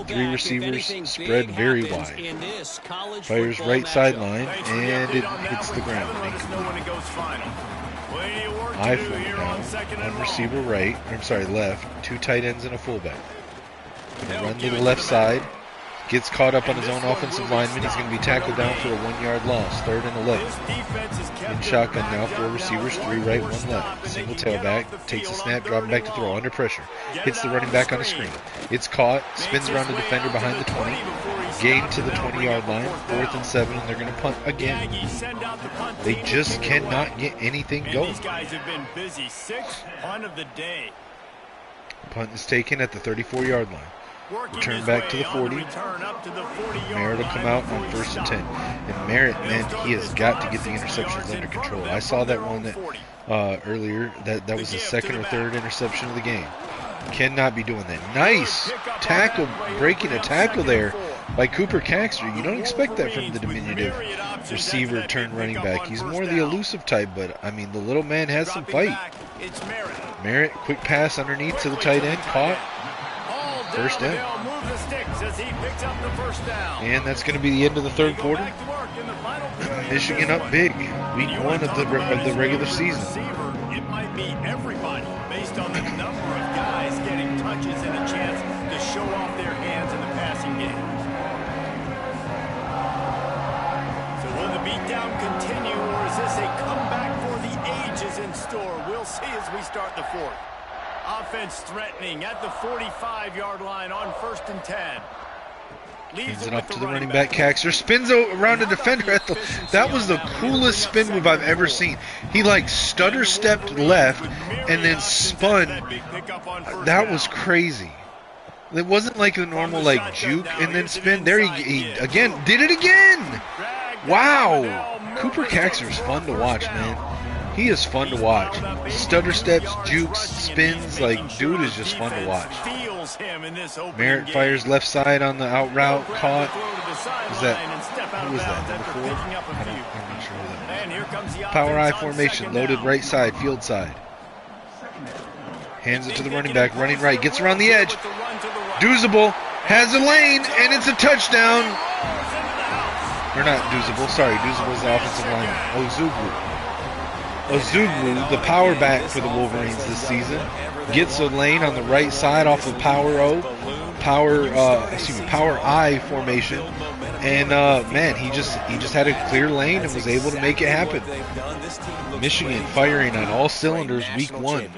3 receivers spread very wide. Fires right sideline, and it hits the ground. I form down. 1 receiver right. Left. 2 tight ends and a fullback. Gonna run to the left side. Gets caught up on his own offensive lineman. He's going to be tackled down for a 1-yard loss. 3rd and 11. In shotgun now, 4 receivers, 3 right, 1 left. Single tailback, takes a snap, dropping back to throw, under pressure. Hits the running back on a screen. It's caught, spins around the defender behind the 20. Gain to the 20-yard line, 4th and 7, and they're going to punt again. They just cannot get anything going. Punt is taken at the 34-yard line. Return back to the 40. Merritt will come out on 1st and 10. And Merritt, man, he has got to get the interceptions under control. I saw that one earlier. That was the 2nd or 3rd interception of the game. Cannot be doing that. Nice tackle, breaking a tackle there by Cooper Caxter. You don't expect that from the diminutive receiver turned running back. He's more the elusive type, but, I mean, the little man has some fight. Merritt, quick pass underneath to the tight end, caught. 1st down. And that's going to be the end of the 3rd quarter. Michigan up big. Week 1 of the regular season. It might be everybody based on the number of guys getting touches and a chance to show off their hands in the passing game. So will the beatdown continue, or is this a comeback for the ages in store? We'll see as we start the 4th. Offense threatening at the 45-yard line on 1st and 10. Hands it off to the running back, Caxter. Spins around a defender. That was the coolest spin move I've ever seen. He, like, stutter stepped left and then spun. That was crazy. It wasn't like a normal, like, juke and then spin. There he again did it again. Wow. Cooper Caxter is fun to watch, man. He is fun to watch. Stutter steps, jukes, spins, like, dude is just fun to watch. Merritt fires left side on the out route, caught. Who was that? Number 4? I'm not sure who that was. Power I formation, loaded right side, field side. Hands it to the running back, running right, gets around the edge. Doozable has a lane, and it's a touchdown. Or not Doozable, sorry, Doozable's the offensive lineman. Ozugwu, the power back for the Wolverines this season, gets a lane on the right side off of power I formation, and man, he just had a clear lane and was able to make it happen. Michigan firing on all cylinders week 1.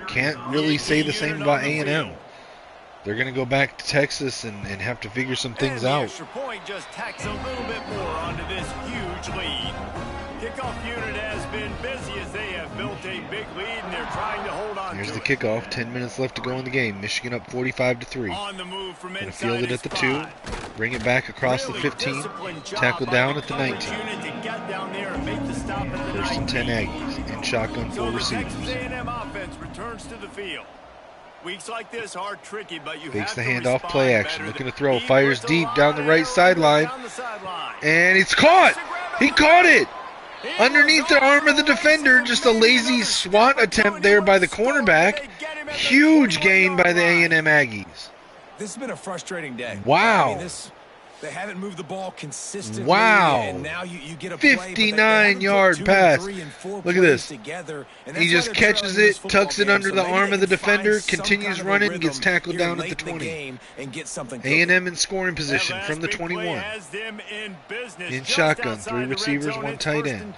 Can't really say the same about A&M. They're going to go back to Texas and have to figure some things out. Extra point just tacks a little bit more onto this huge lead. Kickoff unit has been busy as they have built a big lead, and they're trying to hold on. Here's the kickoff. 10 minutes left to go in the game. Michigan up 45-3. On the move from going to field it at the 2. Bring it back across the 15. Tackle down at the 19. 1st and 10 Aggies. In shotgun, 4 receivers. A&M offense returns to the field. Weeks like this are tricky, but you takes have the to handoff, play action. better. Looking to throw. Fires deep down the right sideline. And it's caught. He caught it. Underneath the arm of the defender, just a lazy swat attempt there by the cornerback. Huge gain by the A&M Aggies. This has been a frustrating day. Wow. I mean, they haven't moved the ball consistently. Wow. And now you get a 59-yard pass. Look at this. He just catches it, tucks it under the arm of the defender, continues running, gets tackled down at the 20. A&M in scoring position from the 21. In shotgun, 3 receivers, 1 tight end.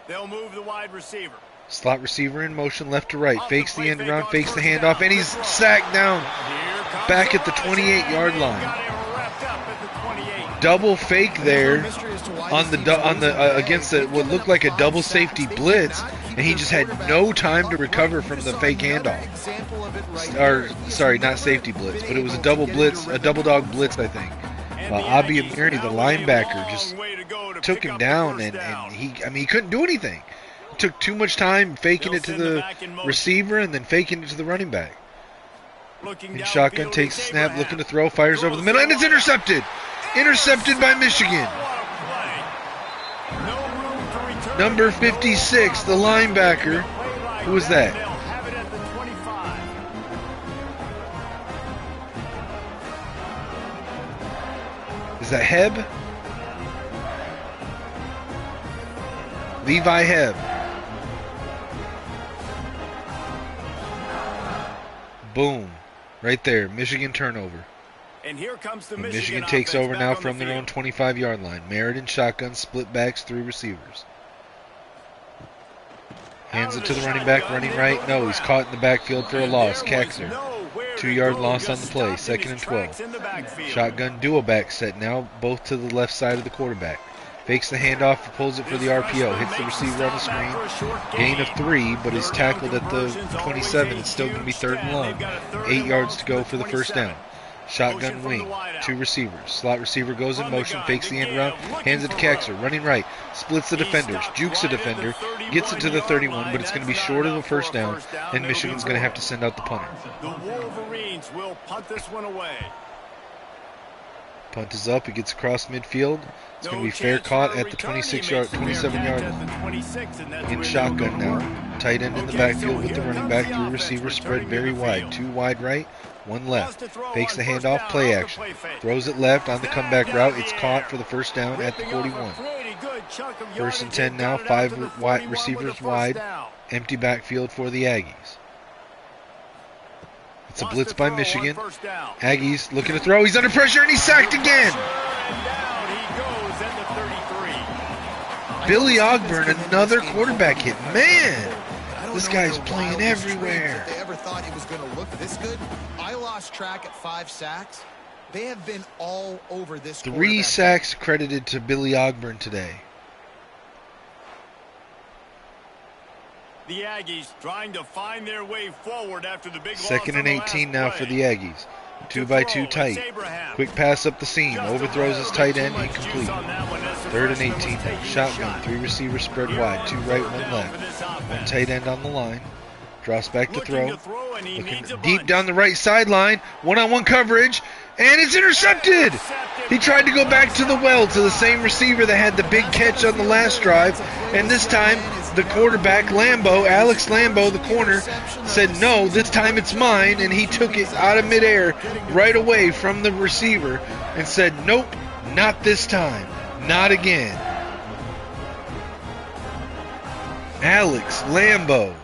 They'll move the wide receiver. Slot receiver in motion left to right. Fakes the end around, fakes the handoff, and he's sacked down back at the 28-yard line. Double fake there on the against what looked like a double safety blitz. and he just had no time to recover from the fake handoff. Or, sorry, not safety blitz, but it was a double blitz, a double dog blitz, I think. Abi Amiri, the linebacker, just took him down, and he couldn't do anything. It took too much time faking it to the receiver and then faking it to the running back. In shotgun, takes the snap, looking to throw, fires over the middle, and it's intercepted! Intercepted by Michigan. Number 56, the linebacker. Who was that? Is that Heb? Levi Heb. Boom. Right there. Michigan turnover. And here comes the and Michigan takes over now from their own 25-yard line. Merritt in shotgun, split backs, 3 receivers. Hands it to the running back, running right. No, he's caught in the backfield for a loss. Kaxer. 2-yard loss on the play, 2nd and 12. Shotgun duo back set now, both to the left side of the quarterback. Fakes the handoff, pulls it for the RPO, hits the receiver on the screen. Gain of 3, but is tackled at the 27. It's still going to be 3rd and long. 8 yards to go for the first down. Shotgun wing, 2 receivers. Slot receiver goes in motion, fakes the end route, hands it to Kaxer, running right, splits the defenders, jukes the defender, gets it to the 31, but it's going to be short of a first down, and Michigan's going to have to send out the punter. The Wolverines will punt this one away. Punt is up, it gets across midfield. It's going to be fair caught at the 27-yard line. In shotgun now, tight end in the backfield with the running back, 3 receivers spread very wide, 2 wide right, 1 left. Fakes the handoff, play action. Throws it left on the comeback route. It's caught for the first down at the 41. 1st and 10 now, 5 wide receivers wide. Empty backfield for the Aggies. It's a blitz by Michigan. Aggies looking to throw. He's under pressure and he's sacked again. Billy Ogburn, another quarterback hit. Man, this guy's playing everywhere. If they ever thought he was going to look this good, I lost track at 5 sacks. They have been all over this. 3 sacks credited to Billy Ogburn today. The Aggies trying to find their way forward after the big 2nd and 18 now for the Aggies. 2-by-2 tight. Quick pass up the seam. Overthrows his tight end. Incomplete. 3rd and 18 now. Shotgun. 3 receivers spread wide. 2 right, 1 left. 1 tight end on the line. Drops back to throw. Looking deep down the right sideline. 1-on-1 coverage. And it's intercepted! He tried to go back to the well, to the same receiver that had the big catch on the last drive. And this time, the quarterback, Alex Lambo, the corner, said, no, this time it's mine. And he took it out of midair right away from the receiver and said, nope, not this time. Not again. Alex Lambo.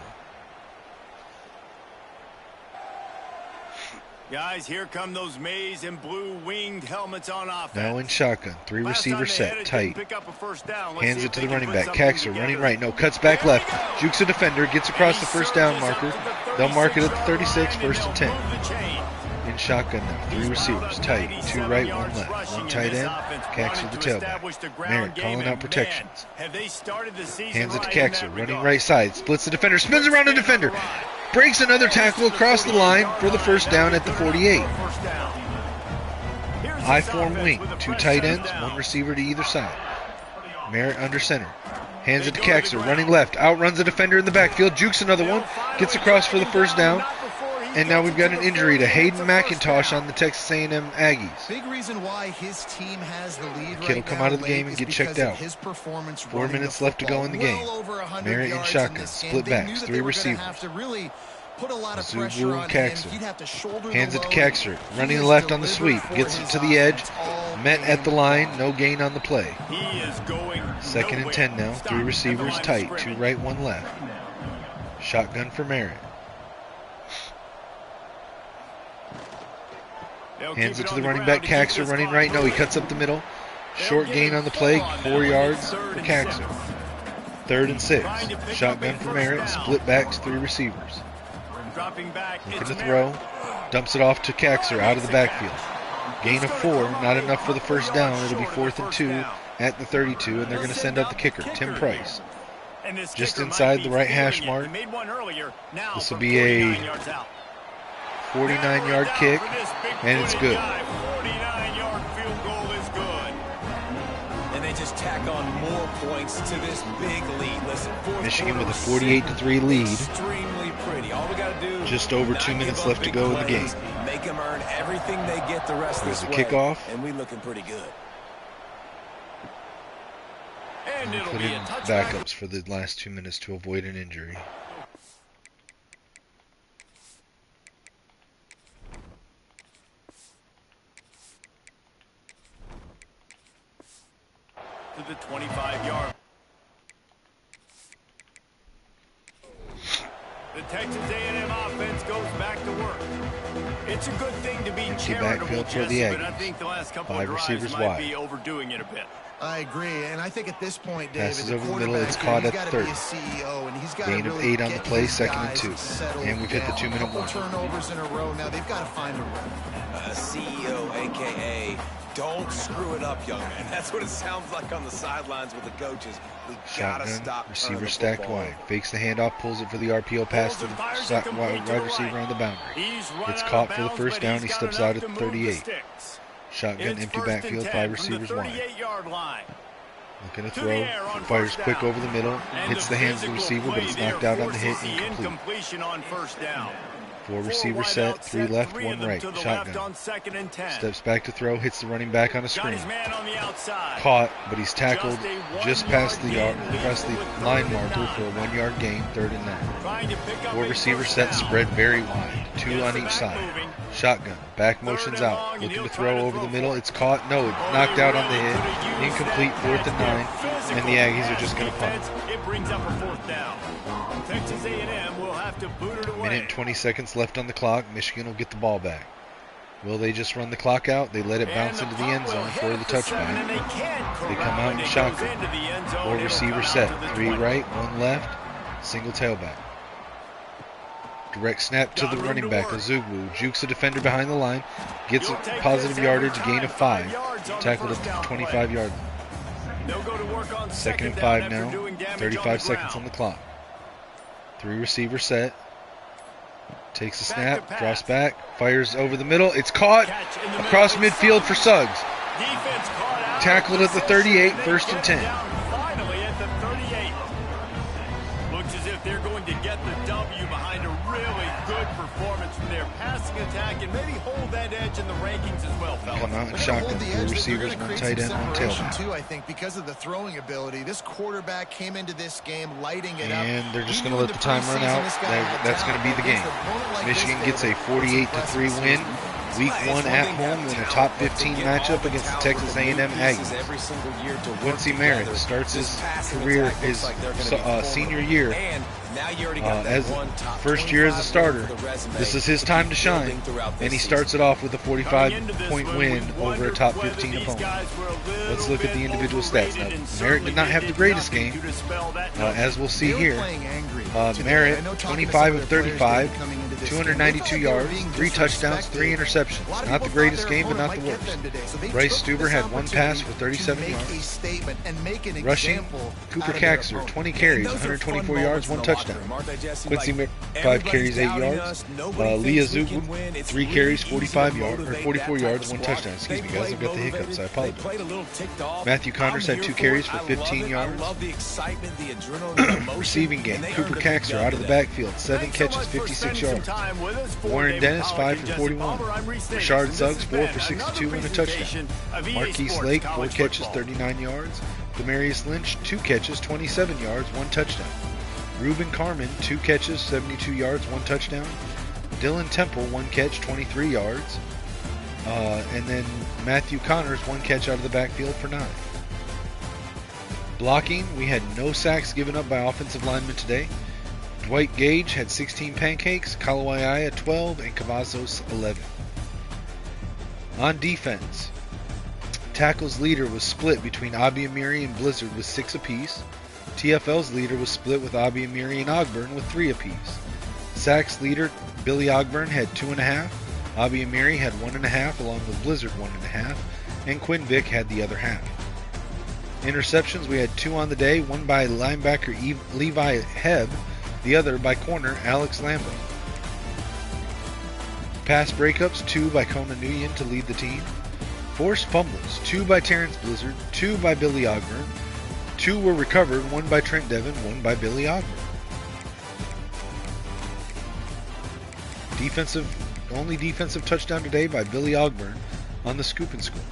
Guys, here come those maize and blue winged helmets on offense. Now in shotgun, 3 receiver set, tight. Hands it to the running back. Kaxer running right. No, cuts back left. Jukes a defender, gets across the first down marker. They'll mark it at the 36, 1st and 10. In shotgun now, 3 receivers, tight. 2 right, 1 left. 1 tight end. Kaxer the tailback. Merritt calling out protections. Hands it to Kaxer, running right side. Splits the defender, spins around the defender. Breaks another tackle across the line for the first down at the 48. I-form wing, 2 tight ends, 1 receiver to either side. Merritt under center. Hands it to Kaxer, running left, outruns a defender in the backfield, jukes another one, gets across for the first down. And now we've got an injury to Hayden McIntosh on the Texas A&M Aggies. Big reason why his team has the lead. The kid will come out of the game and get checked out. 4 minutes left to go in the game. Merritt in shotgun, split backs, 3 receivers. Zubu and Kaxer. Hands it to Kaxer, running left on the sweep, gets it to the edge, met at the line, no gain on the play. 2nd and 10 now, 3 receivers tight, 2 right, 1 left. Shotgun for Merritt. Hands it to the running back, Kaxer running right. No, he cuts up the middle. Short gain on the play, 4 yards for Kaxer. 3rd and 6. Shotgun for Merritt, split backs, 3 receivers. Looking to throw. Dumps it off to Kaxer out of the backfield. Gain of 4, not enough for the first down. It'll be 4th and 2 at the 32, and they're going to send out the kicker, Tim Price. And this just kicker inside might the be right hash feeling it. mark. He made one earlier. Now This will from be a 49 yards out. 49-yard kick, and it's good. 49-yard field goal is good. And they just tack on more points to this big lead. Listen, Michigan with a 48-3 lead. Extremely pretty. All we got to do. Just over 2 minutes left to go in the game. Make them earn everything they get the rest of There's this the way. kickoff. And we looking pretty good. And it'll Put be in a touchback. backups for the last 2 minutes to avoid an injury. To the 25-yard. The Texas A&M offense goes back to work. It's a good thing to be charitable, backfield for the Jesse, but I Aggies. think the last couple 5 of drives receivers might wide. be overdoing it a bit. I agree, and I think at this point, David, Passes the over the middle, quarterback it's here, caught he's at gotta be 30. a CEO, and he's got Gain to of really 8 on the get play, his 2nd and guys 2. settled And we've hit the down. 2-minute Couple warning. turnovers in a row. Now they've got to find a rhythm. CEO, a.k.a. don't screw it up, young man. That's what it sounds like on the sidelines with the coaches. We got to Shotgun, stop receiver turning the stacked football wide. over. Fakes the handoff, pulls it for the RPO pass to the wide receiver on the boundary. Gets caught for the first down. He steps out at the 38. Shotgun, empty backfield, 5 receivers wide. Looking to throw, fires quick over the middle, hits the hands of the receiver, but it's knocked out on the hit, incomplete. On first down. 4 receiver set, 3 left, 1 right. Shotgun. Steps back to throw, hits the running back on a screen. Caught, but he's tackled just past the line marker for a 1-yard gain, 3rd and 9. 4 receiver set, spread very wide, 2 on each side. Shotgun, back motions out, looking to throw over the middle. It's caught, no, knocked out on the hit, incomplete, 4th and 9, and the Aggies are just going to punt. It brings up a 4th down. Texas A&M will have to boot it away. Minute and 20 seconds left on the clock. Michigan will get the ball back. Will they just run the clock out? They let it bounce into the end zone for the touchback. They come out in shotgun. 4 receiver set, 3 right, 1 left, single tailback. Direct snap to the running back, Azugwu. Jukes a defender behind the line. Gets a positive yardage, gain of 5. Tackled at the 25-yard line. 2nd and 5 now. 35 seconds on the clock. 3 receiver set. Takes a snap, drops back, fires over the middle. It's caught across midfield for Suggs. Tackled at the 38, 1st and 10. Finally at the 38. Looks as if they're going to get the W behind a really good performance from their passing attack and maybe hold that edge in the rankings as well, fellas. Come out and shotgun. 4 receivers, 1 tight end, 1 tailback. Too, I think, because of the throwing ability. This quarterback came into this game lighting it up. And they're just going to let the time run out. That's going to be the game. Michigan gets a 48-3 win. Week 1 at home in a top 15 matchup against the Texas A&M Aggies. Quincy Merritt starts his career, his senior year, as first year as a starter. This is his time to shine, and he starts it off with a 45-point win over a top 15 opponent. Let's look at the individual stats. Now, Merritt did not have the greatest game, as we'll see here. Merritt, 25 of 35, 292 yards, 3 touchdowns, 3 interceptions. Not the greatest game, but not the worst. Bryce Stuber had 1 pass for 37 yards. Rushing, Cooper Caxer, 20 carries, 124 yards, 1 touchdown. Quincy Merritt, 5 carries, 8 yards. Leah Zugu, 3 carries, 44 yards, 1 touchdown. Excuse me, guys, I've got the hiccups. I apologize. Matthew Connors had 2 carries for 15 yards. Receiving game, Cooper Caxer out of the backfield, 7 catches, 56 yards. Warren Dennis, 5 for 41. Rashard Suggs, 4 for 62 and a touchdown. Marquise Lake, 4 catches, 39 yards. Demarius Lynch, 2 catches, 27 yards, 1 touchdown. Ruben Carmen, 2 catches, 72 yards, 1 touchdown. Dylan Temple, 1 catch, 23 yards. And then Matthew Connors, 1 catch out of the backfield for 9. Blocking, we had no sacks given up by offensive linemen today. Dwight Gage had 16 pancakes, Kalawaiaya 12, and Cavazos 11. On defense, tackles leader was split between Abiamiri and Blizzard with 6 apiece. TFL's leader was split with Abiamiri and Ogburn with 3 apiece. Sacks leader Billy Ogburn had 2.5. Abiamiri had 1.5, along with Blizzard 1.5, and Quinn Vick had the other half. Interceptions, we had 2 on the day, one by linebacker Levi Hebb, the other by corner Alex Lambo. Pass breakups, 2 by Kona Nguyen to lead the team. Forced fumbles, 2 by Terrence Blizzard, 2 by Billy Ogburn. 2 were recovered, 1 by Trent Devin, 1 by Billy Ogburn. Only defensive touchdown today by Billy Ogburn on the scoop and score.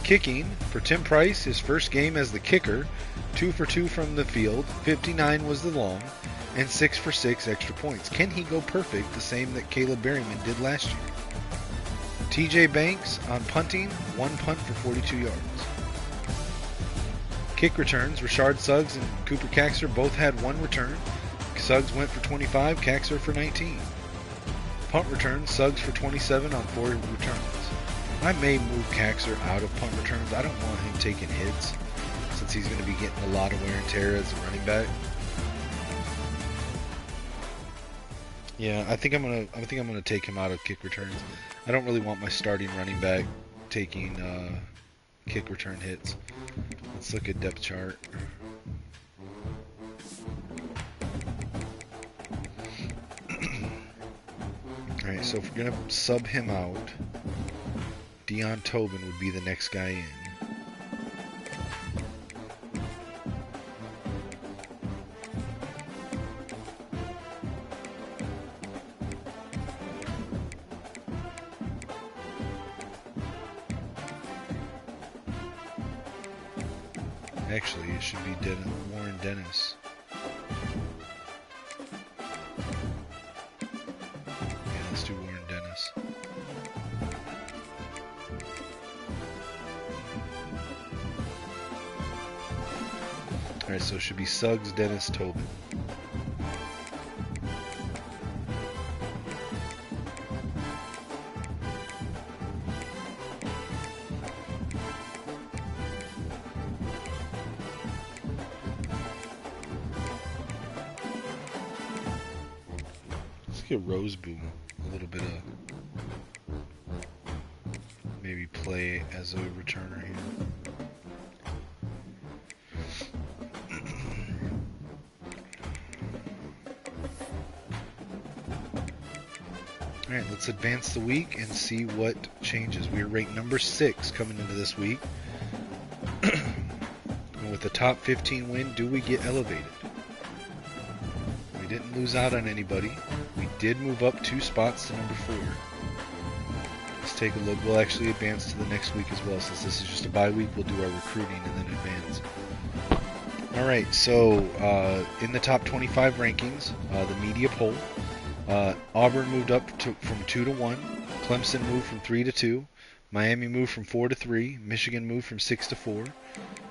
Kicking for Tim Price, his first game as the kicker, 2 for 2 from the field, 59 was the long, and 6 for 6 extra points. Can he go perfect, the same that Caleb Berryman did last year? TJ Banks on punting, 1 punt for 42 yards. Kick returns, Rashard Suggs and Cooper Caxer both had 1 return. Suggs went for 25, Caxer for 19. Punt returns, Suggs for 27 on 4 returns. I may move Caxer out of punt returns. I don't want him taking hits since he's going to be getting a lot of wear and tear as a running back. Yeah, I think I'm gonna take him out of kick returns. I don't really want my starting running back taking kick return hits. Let's look at depth chart. Alright, so if we're gonna sub him out, Deon Tobin would be the next guy in. Actually, it should be Warren Dennis. Yeah, let's do Warren Dennis. Alright, so it should be Suggs, Dennis, Tobin. Get Roseboom a little bit of maybe play as a returner here. Alright, let's advance the week and see what changes. We are ranked number 6 coming into this week. And with the top 15 win, do we get elevated? We didn't lose out on anybody. We did move up 2 spots to number 4. Let's take a look. We'll actually advance to the next week as well. Since this is just a bye week, we'll do our recruiting and then advance. Alright, so in the top 25 rankings, the media poll, Auburn moved up from 2 to 1. Clemson moved from 3 to 2. Miami moved from 4 to 3. Michigan moved from 6 to 4.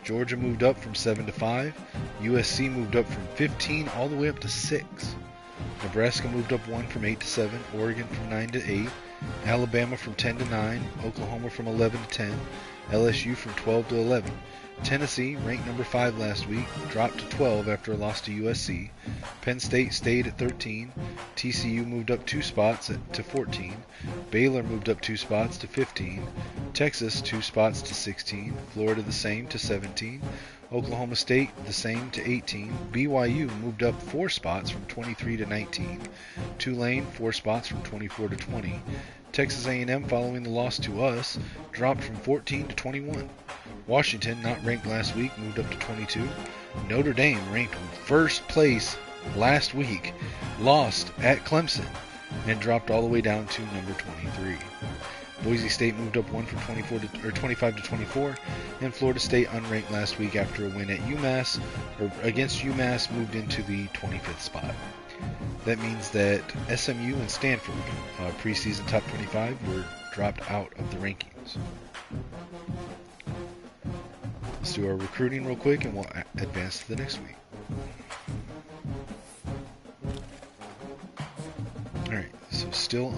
Georgia moved up from 7 to 5. USC moved up from 15 all the way up to 6. Nebraska moved up 1 from 8 to 7. Oregon from 9 to 8. Alabama from 10 to 9. Oklahoma from 11 to 10. LSU from 12 to 11. Tennessee, ranked number 5 last week, dropped to 12 after a loss to USC. Penn State stayed at 13. TCU moved up 2 spots to 14. Baylor moved up 2 spots to 15. Texas 2 spots to 16. Florida the same to 17. Oklahoma State the same to 18. BYU moved up 4 spots from 23 to 19. Tulane 4 spots from 24 to 20. Texas A&M, following the loss to us, dropped from 14 to 21. Washington, not ranked last week, moved up to 22. Notre Dame, ranked first place last week, lost at Clemson and dropped all the way down to number 23. Boise State moved up 1 from 25 to 24, and Florida State, unranked last week after a win at against UMass, moved into the 25th spot. That means that SMU and Stanford, preseason top 25, were dropped out of the rankings. Let's do our recruiting real quick and we'll advance to the next week. Alright, so still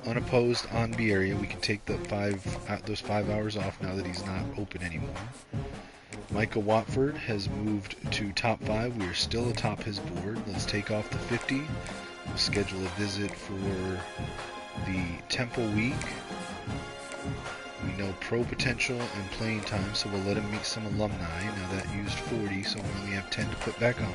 unopposed on B area. We can take those 5 hours off now that he's not open anymore. Micah Watford has moved to top 5. We are still atop his board. Let's take off the 50. We'll schedule a visit for the Temple week. We know pro potential and playing time, so we'll let him meet some alumni. Now that used 40, so we only have 10 to put back on.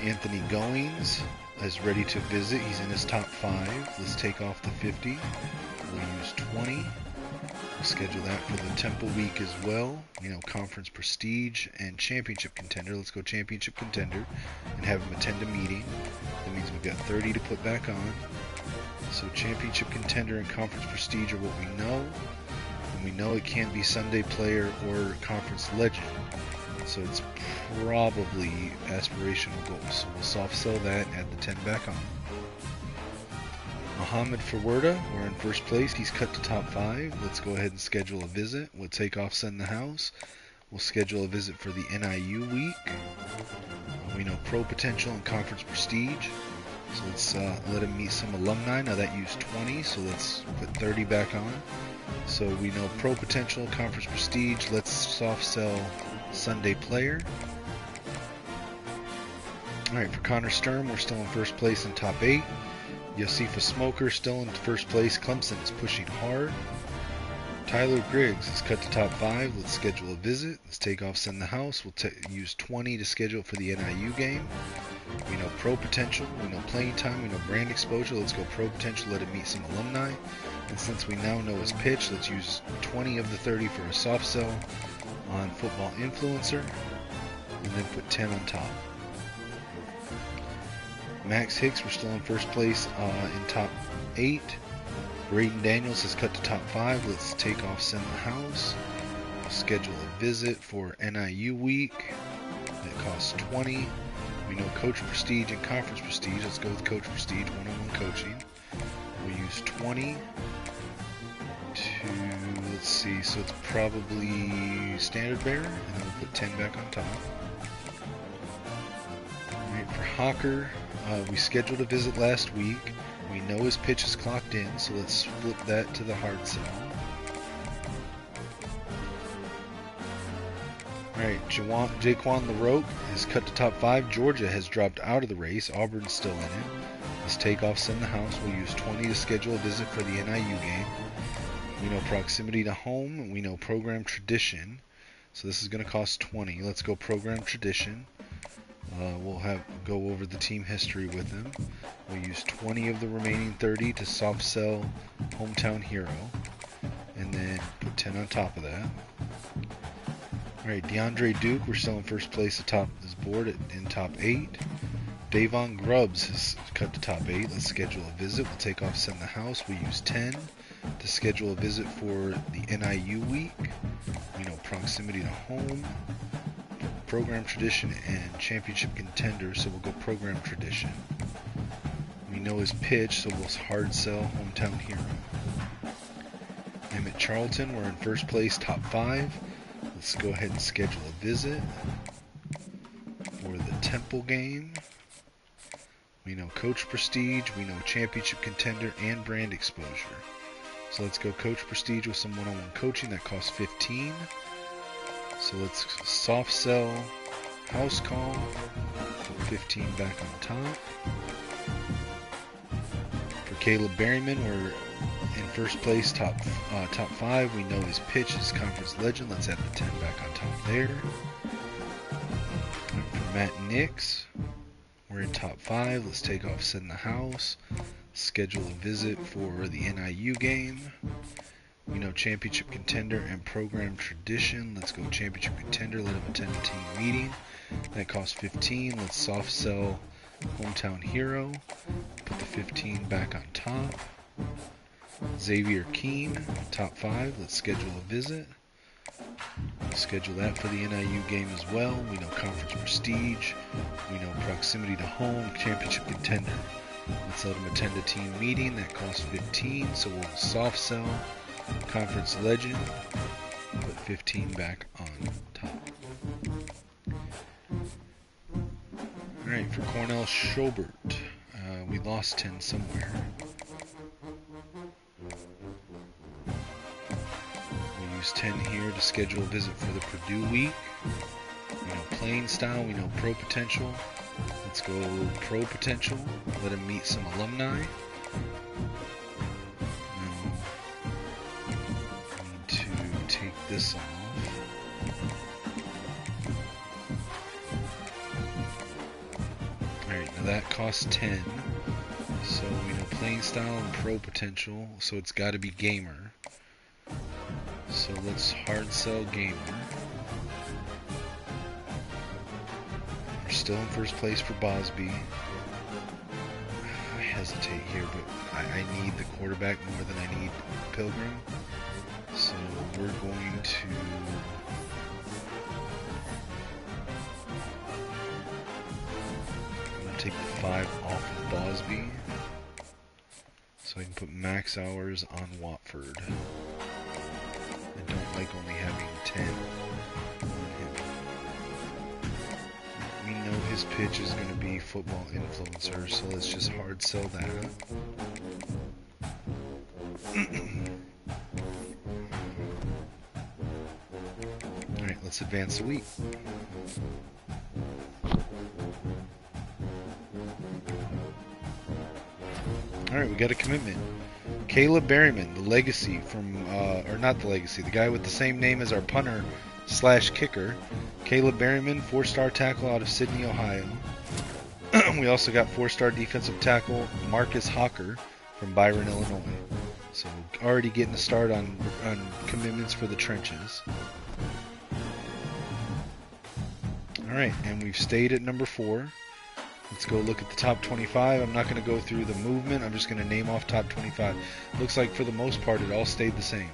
Anthony Goings is ready to visit. He's in his top 5. Let's take off the 50. We'll use 20. We'll schedule that for the Temple week as well. You know, conference prestige and championship contender. Let's go championship contender and have him attend a meeting. That means we've got 30 to put back on. So championship contender and conference prestige are what we know. And we know it can't be Sunday player or conference legend. So it's probably aspirational goals. So we'll soft sell that and add the 10 back on. Muhammad Fawerda, we're in first place. He's cut to top 5. Let's go ahead and schedule a visit. We'll take off send the house. We'll schedule a visit for the NIU week. We know pro potential and conference prestige. So let's let him meet some alumni. Now that used 20, so let's put 30 back on. So we know pro potential, conference prestige. Let's soft sell Sunday player. Alright, for Connor Sturm, we're still in first place in top 8. Yosifa Smoker still in first place. Clemson is pushing hard. Tyler Griggs is cut to top 5. Let's schedule a visit. Let's take off send the house. We'll use 20 to schedule for the NIU game. We know pro potential. We know playing time. We know brand exposure. Let's go pro potential. Let him meet some alumni. And since we now know his pitch, let's use 20 of the 30 for a soft sell on football influencer. And then put 10 on top. Max Hicks, we're still in first place in top 8. Braden Daniels is cut to top 5. Let's take off send the house. We'll schedule a visit for NIU week. That costs 20. We know coach prestige and conference prestige. Let's go with coach prestige, one-on-one coaching. We'll use 20 to, let's see, so it's probably standard bearer, and then we'll put 10 back on top. Alright, for Hawker, we scheduled a visit last week. We know his pitch is clocked in, so let's flip that to the hard sell. Alright, Jaquan LaRoque is cut to top 5. Georgia has dropped out of the race. Auburn's still in it. Let's take off send the house. We'll use 20 to schedule a visit for the NIU game. We know proximity to home, and we know program tradition. So this is going to cost 20. Let's go program tradition. We'll go over the team history with him. We'll use 20 of the remaining 30 to soft sell hometown hero, and then put 10 on top of that. Alright, DeAndre Duke, we're still in first place atop this board in top 8. Davon Grubbs is cut to top 8. Let's schedule a visit. We'll take off send the house. We use 10 to schedule a visit for the NIU week. We know proximity to home, program tradition, and championship contender, so we'll go program tradition. We know his pitch, so we'll hard sell hometown hero. Emmett Charlton, we're in first place, top 5. Let's go ahead and schedule a visit for the Temple game. We know coach prestige, we know championship contender, and brand exposure. So let's go coach prestige with some one-on-one coaching. That costs 15. So let's soft sell house call, put 15 back on top. For Caleb Berryman, we're in first place, top 5. We know his pitch is conference legend. Let's add the 10 back on top there. For Matt Nix, we're in top 5. Let's take off send the house. Schedule a visit for the NIU game. We know championship contender and program tradition. Let's go championship contender. Let him attend a team meeting. That costs 15. Let's soft sell hometown hero. Put the 15 back on top. Xavier Keene, top 5. Let's schedule a visit. Schedule that for the NIU game as well. We know conference prestige. We know proximity to home, championship contender. Let's let him attend a team meeting. That costs 15. So we'll soft sell conference legend. Put 15 back on top. Alright, for Cornell Schobert, we lost 10 somewhere. We use 10 here to schedule a visit for the Purdue week. We know playing style, we know pro potential. Let's go pro potential. Let him meet some alumni. this off. Alright, now that costs 10. So we know playing style and pro potential, so it's got to be gamer. So let's hard sell gamer. We're still in first place for Bosby. I hesitate here, but I need the quarterback more than I need Pilgrim. So we're going to... I'm going to take the 5 off of Bosby. So I can put max hours on Watford. I don't like only having 10 on him. We know his pitch is going to be football influencer, so let's just hard sell that. Alright, let's advance the week. Alright, we got a commitment. Caleb Berryman, the legacy from, or not the legacy, the guy with the same name as our punter / kicker. Caleb Berryman, 4-star tackle out of Sydney, Ohio. We also got 4-star defensive tackle Marcus Hawker from Byron, Illinois. So already getting a start on commitments for the trenches. Alright, and we've stayed at number 4. Let's go look at the top 25. I'm not going to go through the movement. I'm just going to name off top 25. Looks like for the most part it all stayed the same.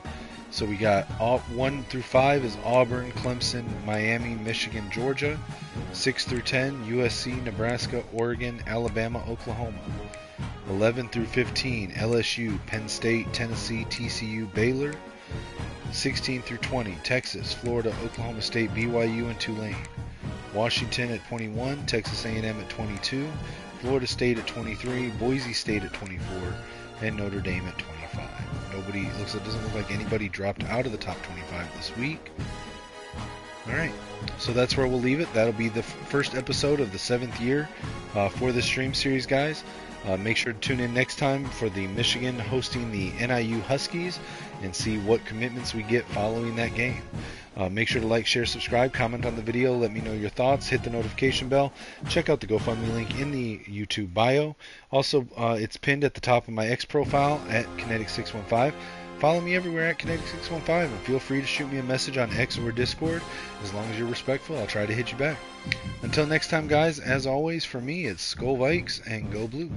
So we got 1 through 5 is Auburn, Clemson, Miami, Michigan, Georgia. 6 through 10, USC, Nebraska, Oregon, Alabama, Oklahoma. 11 through 15, LSU, Penn State, Tennessee, TCU, Baylor. 16 through 20, Texas, Florida, Oklahoma State, BYU, and Tulane. Washington at 21, Texas A&M at 22, Florida State at 23, Boise State at 24, and Notre Dame at 25. Doesn't look like anybody dropped out of the top 25 this week. Alright, so that's where we'll leave it. That'll be the first episode of the 7th year for the stream series, guys. Make sure to tune in next time for the Michigan hosting the NIU Huskies and see what commitments we get following that game. Make sure to like, share, subscribe, comment on the video, let me know your thoughts, hit the notification bell, check out the GoFundMe link in the YouTube bio. Also, it's pinned at the top of my X profile at Kinetic615. Follow me everywhere at Kinetic615 and feel free to shoot me a message on X or Discord. As long as you're respectful, I'll try to hit you back. Until next time, guys, as always, for me, it's Skull Vikes and Go Blue.